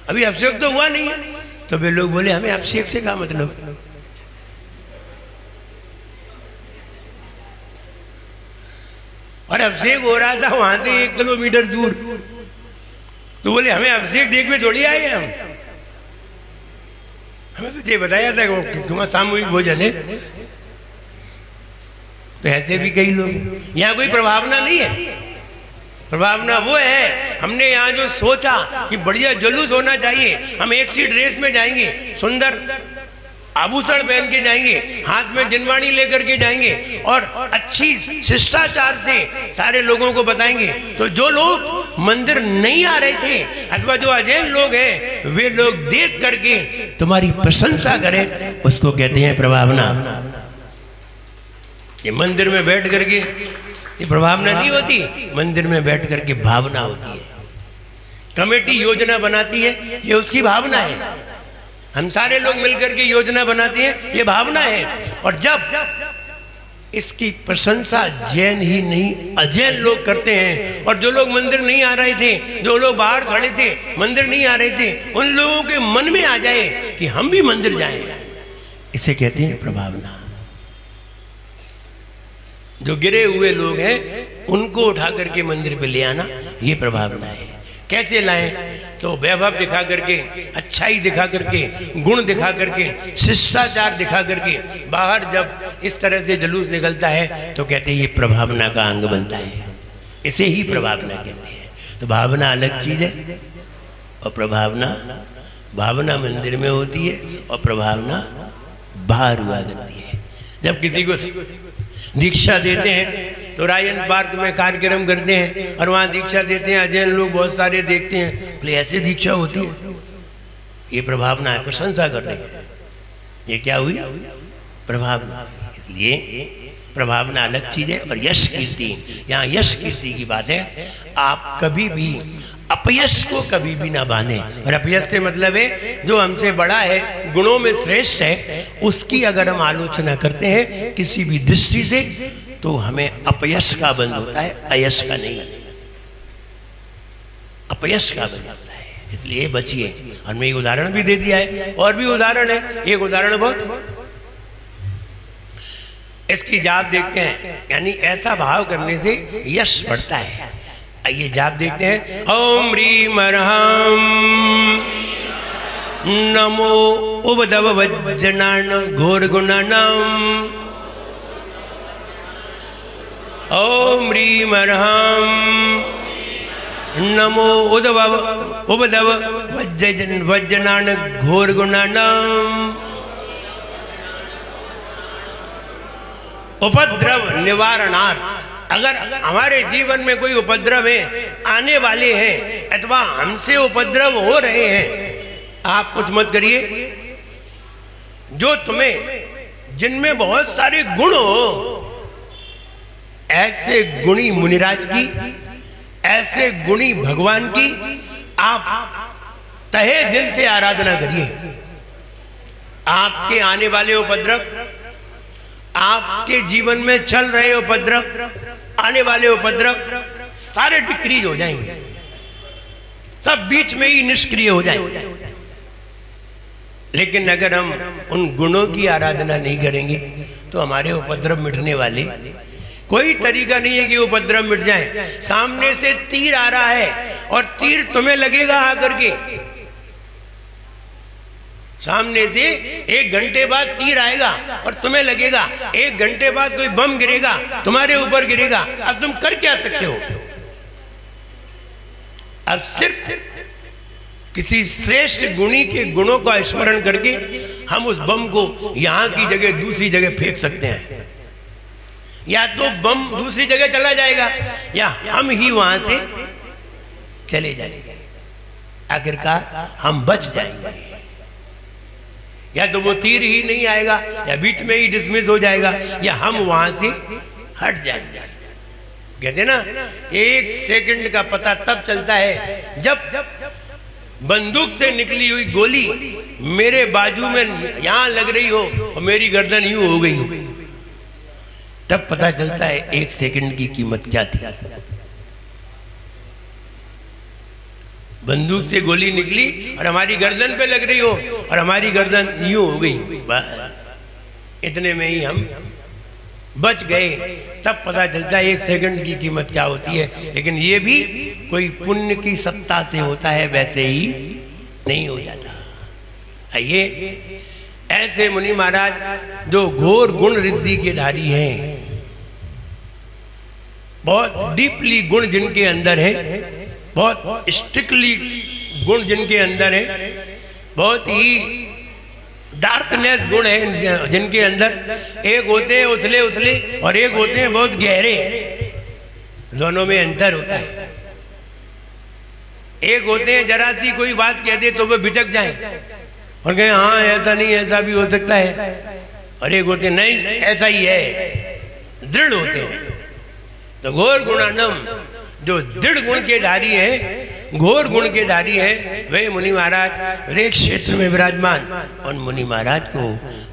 [SPEAKER 6] अभी अभिषेक तो हुआ नहीं है। तो वे लोग बोले हमें अभिषेक से क्या मतलब, और अभिषेक हो रहा था वहां से 1 किलोमीटर दूर, तो बोले हमें अभिषेक देखने थोड़ी आए हैं, हमें तो ये बताया था कि तुम्हारा सामूहिक भोजन है। तो ऐसे भी कई लोग, यहाँ कोई प्रभावना नहीं है। प्रभावना वो है हमने यहाँ जो सोचा कि बढ़िया जुलूस होना चाहिए, हम एक सी ड्रेस में जाएंगे, सुंदर आभूषण पहन के जाएंगे, हाथ में जिनवाणी लेकर के जाएंगे और अच्छी शिष्टाचार से सारे लोगों को बताएंगे। तो जो लोग मंदिर नहीं आ रहे थे अथवा जो अजैन लोग हैं वे लोग देख करके तुम्हारी प्रशंसा करें, उसको कहते हैं प्रभावना। ये मंदिर में बैठ करके ये प्रभावना नहीं होती, मंदिर में बैठ करके भावना होती है। कमेटी योजना बनाती है, ये उसकी भावना है। हम सारे लोग मिलकर के योजना बनाते हैं, ये भावना है। और जब इसकी प्रशंसा जैन ही नहीं अजैन लोग करते हैं, और जो लोग मंदिर नहीं आ रहे थे, जो लोग बाहर खड़े थे, मंदिर नहीं आ रहे थे, उन लोगों के मन में आ जाए कि हम भी मंदिर जाएं, इसे कहते हैं प्रभावना। जो गिरे हुए लोग हैं उनको उठा करके मंदिर पे ले आना, ये प्रभावना है। कैसे लाएं? तो वैभव दिखा करके, अच्छाई दिखा करके, गुण दिखा करके, शिष्टाचार दिखा करके बाहर जब इस तरह से जुलूस निकलता है तो कहते हैं ये प्रभावना का अंग बनता है। इसे ही प्रभावना कहते हैं। तो भावना अलग चीज है और भावना मंदिर में होती है और प्रभावना बाहर हुआ करती है। जब किसी को दीक्षा देते हैं तो रायन पार्क में कार्यक्रम करते हैं और वहाँ दीक्षा देते हैं, अजैन लोग बहुत सारे देखते हैं, बोले ऐसे दीक्षा होती है? ये प्रभावना है, प्रशंसा कर रही है। ये क्या हुई? प्रभावना। इसलिए प्रभावना अलग चीज है और यश कीर्ति, यहाँ यश कीर्ति की बात है। आप कभी भी अपयश को कभी भी ना बांधे। और अपयश से मतलब है जो हमसे बड़ा है, गुणों में श्रेष्ठ है, उसकी अगर हम आलोचना करते हैं किसी भी दृष्टि से तो हमें अपयश का बंध होता है, अयश का नहीं। अपयश का बंध होता है, इसलिए बचिए। और मैं एक उदाहरण भी दे दिया है, और भी उदाहरण है। एक उदाहरण बहुत, इसकी जाप देखते हैं, यानी ऐसा भाव करने से यश बढ़ता है। आइए जाप देखते हैं। ओम ह्रीम अर्हम नमो उबदव वज्जनान घोर गुणानम। ओम ह्रीम अर्हम नमो उबदव वज्जनान घोर गुणानम। उपद्रव निवारणार्थ, अगर हमारे जीवन में कोई उपद्रव है, आने वाले हैं, अथवा हमसे उपद्रव हो रहे हैं, आप कुछ मत करिए। जो तुम्हें, जिनमें बहुत सारे गुण हो, ऐसे गुणी मुनिराज की, ऐसे गुणी भगवान की आप तहे दिल से आराधना करिए। आपके आने वाले उपद्रव, आपके जीवन में चल रहे उपद्रव, आने वाले उपद्रव सारे डिक्रीज हो जाएंगे, सब बीच में ही निष्क्रिय हो जाएंगे। लेकिन अगर हम उन गुणों की आराधना नहीं करेंगे तो हमारे उपद्रव मिटने वाले कोई तरीका नहीं है कि उपद्रव मिट जाए। सामने से तीर आ रहा है और तीर तुम्हें लगेगा आकर के, सामने से 1 घंटे बाद तीर आएगा और तुम्हें लगेगा, 1 घंटे बाद कोई बम गिरेगा, तुम्हारे ऊपर गिरेगा। अब तुम कर क्या सकते हो? अब सिर्फ किसी श्रेष्ठ गुणी के गुणों का स्मरण करके हम उस बम को यहां की जगह दूसरी जगह फेंक सकते हैं। या तो बम दूसरी जगह चला जाएगा या हम ही वहां से चले जाएंगे। आखिरकार हम बच जाएंगे, या तो वो तीर ही नहीं आएगा, या बीच में ही डिसमिस हो जाएगा, या हम वहां से हट जाएंगे। कहते ना, 1 सेकंड का पता तब चलता है जब बंदूक से निकली हुई गोली मेरे बाजू में यहां लग रही हो और मेरी गर्दन यूं हो गई हो, तब पता चलता है 1 सेकंड की कीमत क्या थी। बंदूक से गोली निकली और हमारी गर्दन पे लग रही हो और हमारी गर्दन यूं हो गई, बस इतने में ही हम बच गए। तब पता चलता है 1 सेकंड की कीमत क्या होती है। लेकिन ये भी कोई पुण्य की सत्ता से होता है, वैसे ही नहीं हो जाता। आइए, ऐसे मुनि महाराज जो घोर गुण रिद्धि के धारी हैं, बहुत डीपली गुण जिनके अंदर है, बहुत स्ट्रिक्टली गुण जिनके अंदर है, बहुत ही डार्कनेस गुण है जिनके अंदर। एक होते हैं उथले उथले और एक होते हैं बहुत गहरे, दोनों में अंतर होता है। एक होते हैं जरा सी कोई बात कह दे तो वो बिचक जाए और कहें हाँ ऐसा नहीं, ऐसा भी हो सकता है, और एक होते नहीं ऐसा ही है, दृढ़ होते हैं। तो घोर गुणानम जो दृढ़ गुण के धारी है, घोर गुण के धारी है, वे मुनि महाराज हरेक क्षेत्र में विराजमान। और मुनि महाराज को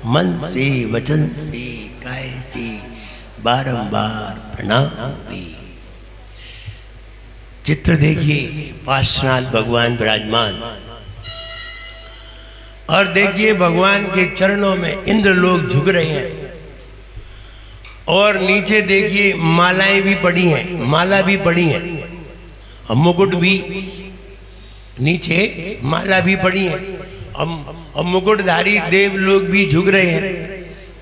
[SPEAKER 6] मन से, वचन से, काय से बारंबार प्रणाम भी। चित्र देखिए, पार्श्वनाथ भगवान विराजमान, और देखिए भगवान के चरणों में इंद्र लोग झुक रहे हैं, और नीचे देखिए मालाएं भी पड़ी हैं, माला भी पड़ी है, और मुकुट भी नीचे माला भी पड़ी है, और मुकुटधारी देव लोग भी झुक रहे हैं।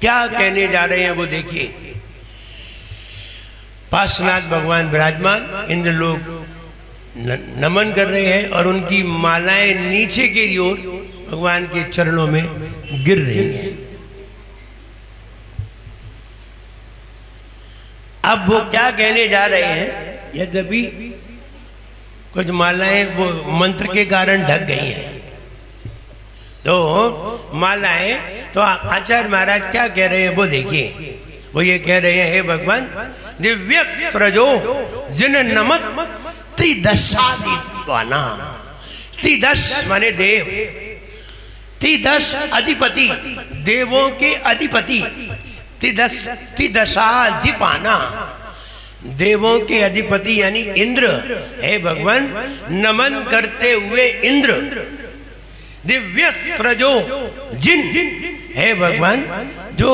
[SPEAKER 6] क्या कहने जा रहे हैं वो देखिए। पार्श्वनाथ भगवान विराजमान, इंद्र लोग नमन कर रहे हैं, और उनकी मालाएं नीचे की ओर भगवान के चरणों में गिर रही हैं। अब वो क्या कहने जा रहे हैं, यद्यपि कुछ मालाएं वो मंत्र के कारण ढक गई हैं, तो मालाएं, तो आचार्य महाराज क्या कह रहे हैं वो देखिए। वो ये कह रहे हैं, हे भगवान, दिव्य स्रजो जिन नमत त्रिदशादिपाना। त्रिदश माने देव, त्रिदश अधिपति, देवों के अधिपति, त्रिदशाधिपाना, देवों के अधिपति यानी इंद्र। हे भगवान, नमन करते हुए इंद्र, दिव्य स्रजो जिन, हे भगवान, जो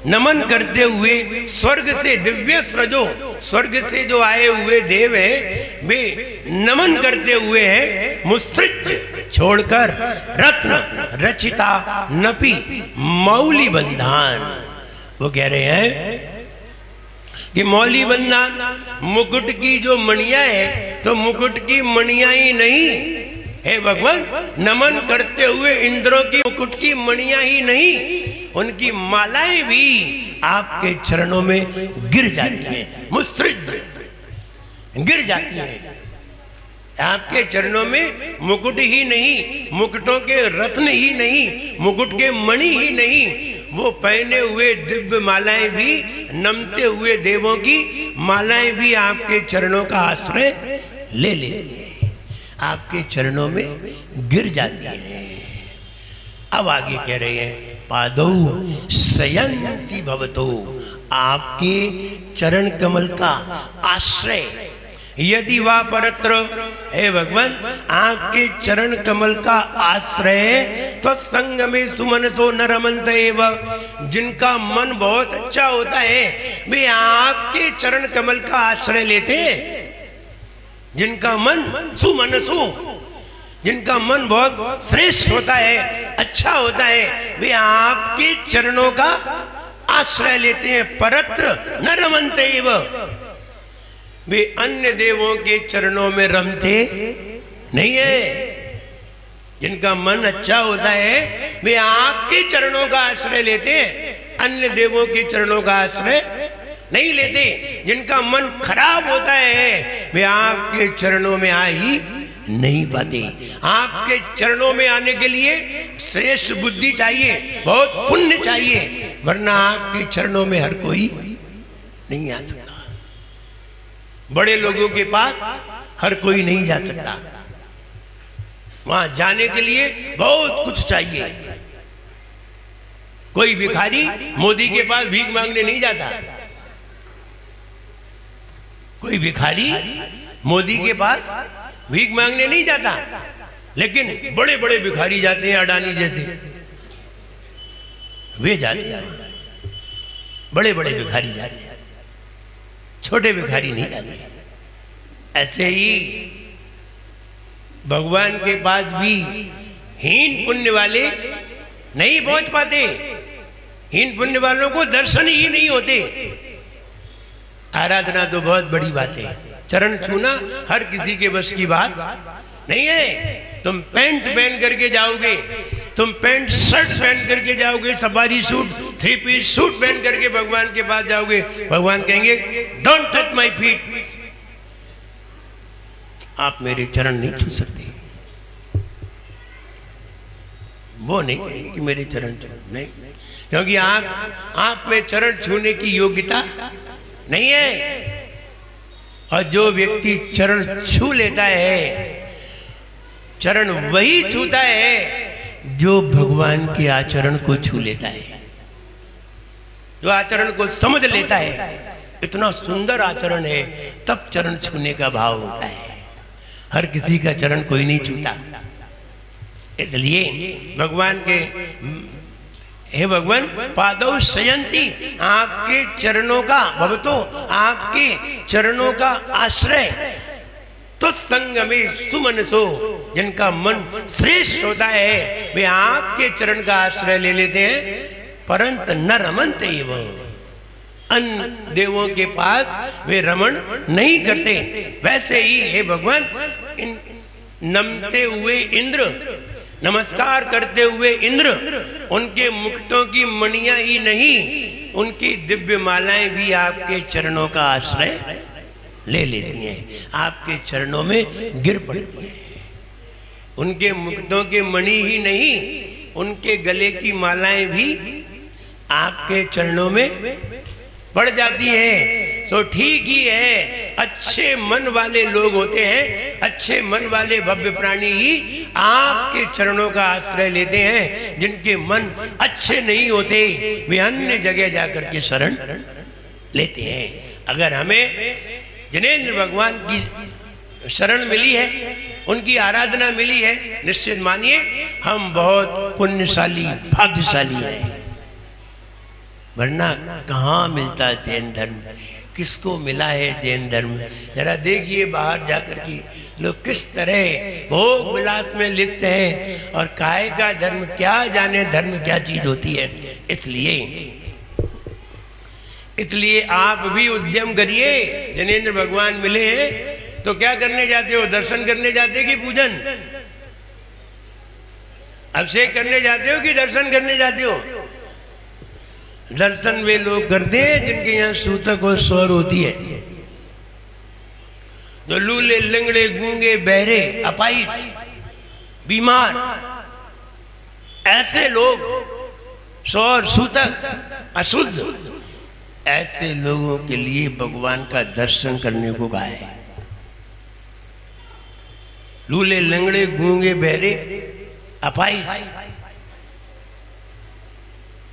[SPEAKER 6] नमन करते हुए स्वर्ग से, दिव्य स्रजो, स्वर्ग से जो आए हुए देव हैं, वे नमन करते हुए हैं मुस्त्रिज छोड़कर रत्न रचिता नपी मौली बंधान। वो कह रहे हैं कि मौली बंधान, मुकुट की जो मणियां है, तो मुकुट की मणियां ही नहीं, हे भगवान, नमन करते हुए इंद्रों की मुकुट की मणियां ही नहीं, उनकी मालाएं भी आपके चरणों में गिर जाती हैं, मुस्त्रिज गिर जाती हैं। आपके चरणों में मुकुट ही नहीं, मुकुटों के रत्न ही नहीं, मुकुट के मणि ही नहीं, वो पहने हुए दिव्य मालाएं भी, नमते हुए देवों की मालाएं भी आपके चरणों का आश्रय ले लेती हैं, आपके चरणों में गिर जाती हैं। अब आगे कह रहे हैं, पादौ शयंति भवतो, आपके चरण कमल का आश्रय, यदि वह परत्र, हे भगवान, आपके चरण कमल का आश्रय, तो संग में सुमन तो न रमंत एव, जिनका मन बहुत अच्छा होता है वे आपके चरण कमल का आश्रय लेते हैं। जिनका मन सुमनसु, जिनका मन बहुत श्रेष्ठ होता है, अच्छा होता है, वे आपके चरणों का आश्रय लेते हैं। परत्र न रमन्ते एव, वे अन्य देवों के चरणों में रमते नहीं है। जिनका मन अच्छा होता है वे आपके चरणों का आश्रय लेते हैं, अन्य देवों के चरणों का आश्रय नहीं लेते। जिनका मन खराब होता है वे आपके चरणों में आ ही नहीं पाते। आपके चरणों में आने के लिए श्रेष्ठ बुद्धि चाहिए, बहुत पुण्य चाहिए, वरना आपके चरणों में हर कोई नहीं आ सकता। बड़े लोगों के पास हर कोई नहीं जा सकता, वहां जाने के लिए बहुत कुछ चाहिए। कोई भिखारी मोदी के पास भीख मांगने नहीं जाता, कोई भिखारी मोदी के पास भीख मांगने नहीं जाता, लेकिन बड़े बड़े भिखारी जाते हैं, अडानी जैसे, वे जाते हैं। बड़े बड़े भिखारी जाते हैं, छोटे भिखारी नहीं जाते। ऐसे ही भगवान के पास भी हीन पुण्य वाले नहीं पहुंच पाते, हीन पुण्य वालों को दर्शन ही नहीं होते। आराधना तो बहुत बड़ी बात है, चरण छूना हर किसी के बस की बात नहीं है। तुम पैंट पहन करके जाओगे, तुम पैंट शर्ट पहन करके जाओगे, सफारी सूट, 3 पीस सूट पहन करके भगवान के पास जाओगे, भगवान कहेंगे डोंट टच माय फीट, आप मेरे चरण नहीं छू सकते। वो नहीं कहेंगे कि मेरे चरण छू, नहीं, क्योंकि आप में चरण छूने की योग्यता नहीं है। और जो व्यक्ति चरण छू लेता है, चरण वही छूता है जो भगवान के आचरण को छू लेता है, जो आचरण को समझ लेता है। इतना सुंदर आचरण है, तब चरण छूने का भाव होता है। हर किसी का चरण कोई नहीं छूता। इसलिए भगवान के, हे भगवान, पादौ शयंती, आपके चरणों का भवतो, आपके चरणों का आश्रय, तो संग में सुमनसो, जिनका मन श्रेष्ठ होता है वे आपके चरण का आश्रय ले लेते हैं। परंत न रमनते एवं, अन्य देवों के पास वे रमण नहीं करते। वैसे ही हे भगवान, इन नमते हुए इंद्र, नमस्कार करते हुए इंद्र, उनके मुक्तों की मणियां ही नहीं, उनकी दिव्य मालाएं भी आपके चरणों का आश्रय ले लेती हैं, आपके चरणों में गिर पड़ती हैं। उनके मुक्तों के मणि ही नहीं, उनके गले की मालाएं भी आपके चरणों में पड़ जाती हैं। तो ठीक ही है, अच्छे मन वाले लोग होते हैं, अच्छे मन वाले भव्य प्राणी ही आपके चरणों का आश्रय लेते हैं। जिनके मन अच्छे नहीं होते वे अन्य जगह जाकर के शरण लेते हैं। अगर हमें जिनेंद्र भगवान की शरण मिली है, उनकी आराधना मिली है, निश्चित मानिए हम बहुत पुण्यशाली, भाग्यशाली हैं। वरना कहाँ मिलता जैन धर्म, किसको मिला है जैन धर्म? जरा देखिए बाहर जाकर के लोग किस तरह भोग विलास में लिप्त हैं, और काय का धर्म, क्या जाने धर्म क्या चीज होती है। इसलिए आप भी उद्यम करिए। जनेंद्र भगवान मिले हैं तो क्या करने जाते हो? दर्शन करने जाते कि पूजन? अभिषेक करने जाते हो कि दर्शन करने जाते हो? दर्शन वे लोग करते हैं जिनके यहाँ सूतक और स्वर होती है। जो लूले, लंगड़े, गूंगे, बहरे, अपाहिज, बीमार, ऐसे लोग, स्वर, सूतक, अशुद्ध, ऐसे लोगों के लिए भगवान का दर्शन करने को कहा है। लूले, लंगड़े, गूंगे, बहरे, अपाहिज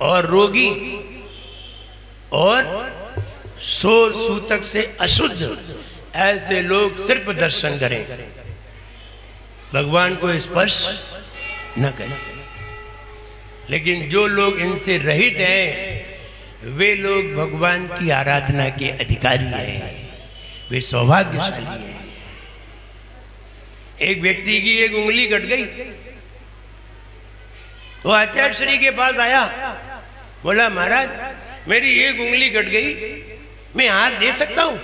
[SPEAKER 6] और रोगी और शोर सूतक से अशुद्ध, ऐसे लोग सिर्फ दर्शन करें, भगवान को स्पर्श न करें। लेकिन जो लोग इनसे रहित हैं वे लोग भगवान की आराधना के अधिकारी हैं, वे सौभाग्यशाली हैं। एक व्यक्ति की एक उंगली कट गई, वो आचार्य श्री के पास आया, बोला महाराज मेरी एक उंगली कट गई, मैं हार दे सकता हूं?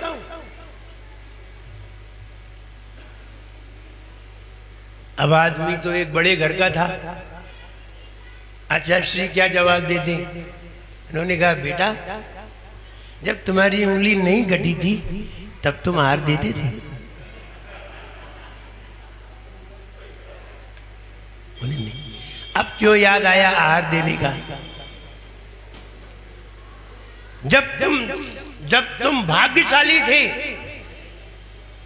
[SPEAKER 6] अब आदमी तो एक बड़े घर का था। आचार्य श्री क्या जवाब देते? उन्होंने कहा बेटा जब तुम्हारी उंगली नहीं कटी थी तब तुम हार देते थे। बोले नहीं। अब क्यों याद आया हार देने का? जब तुम भाग्यशाली थे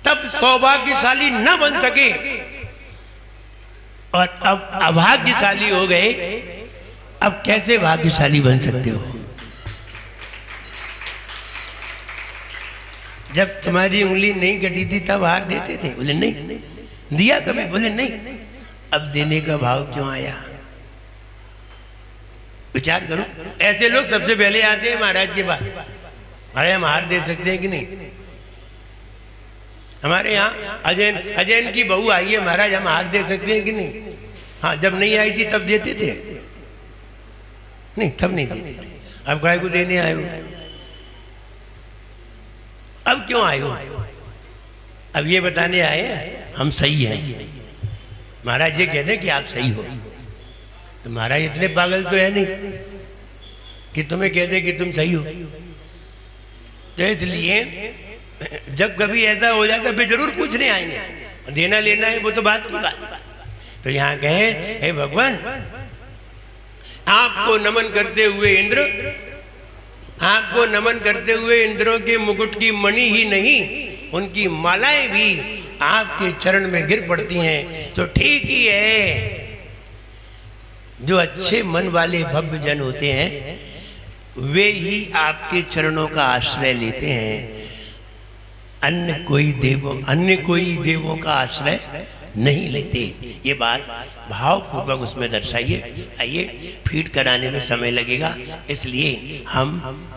[SPEAKER 6] तब सौभाग्यशाली न बन सके, और अब अभाग्यशाली हो गए, अब कैसे भाग्यशाली बन सकते हो? जब तुम्हारी उंगली नहीं कटी थी तब हार देते थे? बोले नहीं। दिया कभी? बोले नहीं। अब देने का भाव क्यों आया? विचार करो। ऐसे लोग सबसे पहले आते हैं महाराज के पास, अरे हम हार दे सकते हैं कि नहीं? हमारे यहाँ अजैन की बहू आई है, महाराज हम हार दे सकते हैं कि नहीं? हाँ, जब नहीं आई थी तब देते थे? नहीं, तब नहीं देते थे। अब काय को देने आए हो? अब क्यों आए हो? अब ये बताने आए हम सही हैं। महाराज ये कहते हैं कि आप सही हो, तो महाराज इतने पागल तो है नहीं कि तुम्हें कहते कि तुम सही हो। तो इसलिए जब कभी ऐसा हो जाता फिर जरूर पूछने आएंगे, देना लेना है वो तो बात की बात। तो यहाँ कहे हे भगवान आपको नमन करते हुए इंद्र, आपको नमन करते हुए इंद्रों के मुकुट की मणि ही नहीं, उनकी मालाएं भी आपके चरण में गिर पड़ती हैं, तो ठीक ही है। जो अच्छे मन वाले भव्य जन होते हैं वे ही आपके चरणों का आश्रय लेते हैं, अन्य कोई देवों का आश्रय नहीं लेते। ये बात भावपूर्वक उसमें दर्शाइए। आइए, फीड कराने में समय लगेगा, इसलिए हम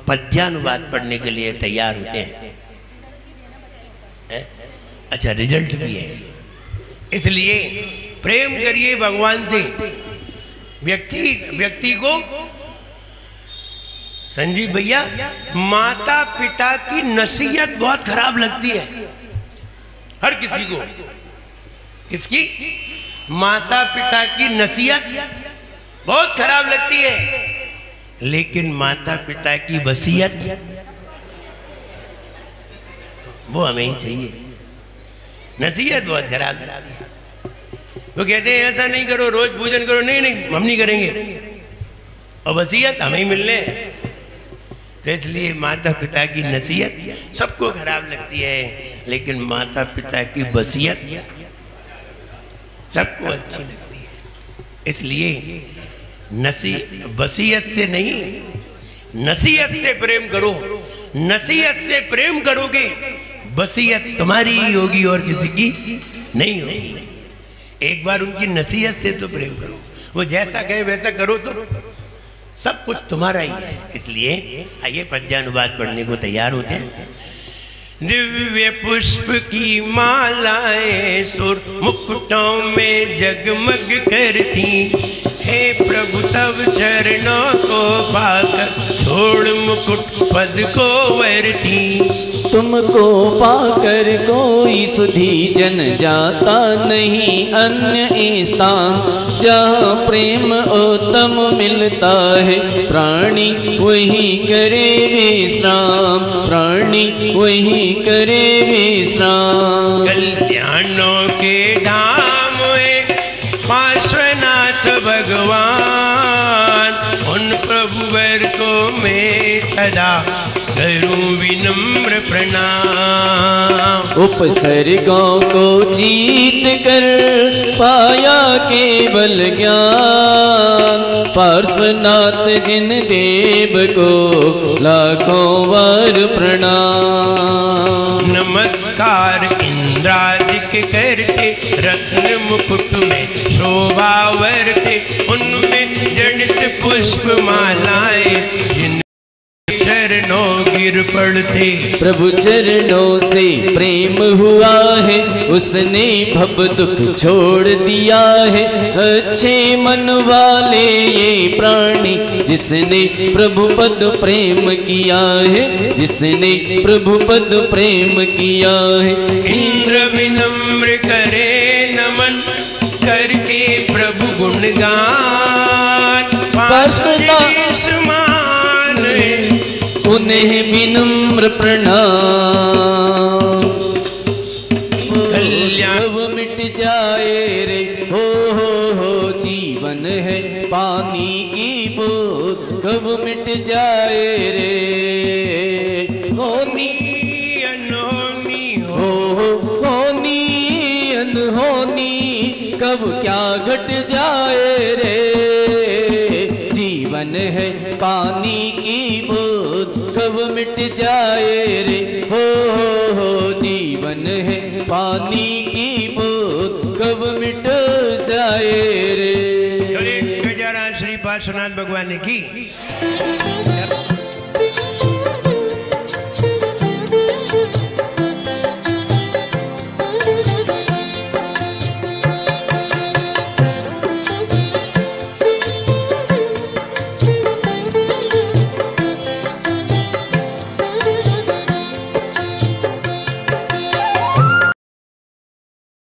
[SPEAKER 6] पद्यानुवाद पढ़ने के लिए तैयार होते हैं। अच्छा, रिजल्ट भी है, इसलिए प्रेम करिए भगवान से। व्यक्ति को, संजीव भैया, माता पिता की नसीहत बहुत खराब लगती है हर किसी को। किसकी? माता पिता की नसीहत बहुत खराब लगती है, लेकिन माता पिता की वसीयत वो हमें ही चाहिए। नसीहत बहुत खराब लगती है। वो कहते हैं ऐसा नहीं करो, रोज पूजन करो, नहीं हम नहीं करेंगे, और वसीयत हमें ही मिलने। तो इसलिए माता पिता की नसीहत सबको खराब लगती है, लेकिन माता पिता की वसीयत सबको अच्छी लगती है। इसलिए वसीयत से नहीं, नसीहत से प्रेम करो। नसीहत से प्रेम करोगे, वसीयत तुम्हारी ही होगी और किसी की नहीं होगी। एक बार उनकी नसीहत से तो प्रेम करो, वो जैसा कहे वैसा करो तो सब कुछ तुम्हारा ही है। इसलिए आइए पद्यानुवाद पढ़ने को तैयार होते हैं। दिव्य पुष्प की मालाएं सुर मुकुटों में जगमग करती, हे प्रभु तब चरणों को पाकर छोड़ मुकुट पद को वरती।
[SPEAKER 7] तुमको पाकर कोई सुधी जन जाता नहीं अन्य स्थान, जहाँ प्रेम उत्तम मिलता है प्राणी वही करे विश्राम, प्राणी वही करे विश्राम।
[SPEAKER 6] कल्याणों के धाम में पार्श्वनाथ भगवान, उन प्रभुवर को मैं सदा करूं विनम्र प्रणाम।
[SPEAKER 7] उपसर्गों को जीत कर पाया केवल ज्ञान, पार्श्वनाथ जिन देव को लाखों बार प्रणाम।
[SPEAKER 6] नमस्कार इंद्रादिक करते रत्न मुकुट में शोभा वरते, उनमें जड़ित पुष्प मालाएं जिन चरणों गिर पड़ते।
[SPEAKER 7] प्रभु चरणों से प्रेम हुआ है, उसने भव दुख छोड़ दिया है। अच्छे मन वाले ये प्राणी, जिसने प्रभु पद प्रेम किया है, जिसने प्रभु पद प्रेम किया है।
[SPEAKER 6] इंद्र विनम्र करे नमन करके प्रभु गुणगान,
[SPEAKER 7] उन्हें विनम्र प्रणाम। कब मिट जाए रे हो जीवन है पानी की बूंद, कब मिट जाए रे होनी अनहोनी, होनी अनहोनी, कब क्या घट जाए रे। जीवन है पानी की बूंद, कब मिट जाए रे हो जीवन है पानी की बूंद, कब मिट जाए रे।
[SPEAKER 6] श्री पार्श्वनाथ भगवान की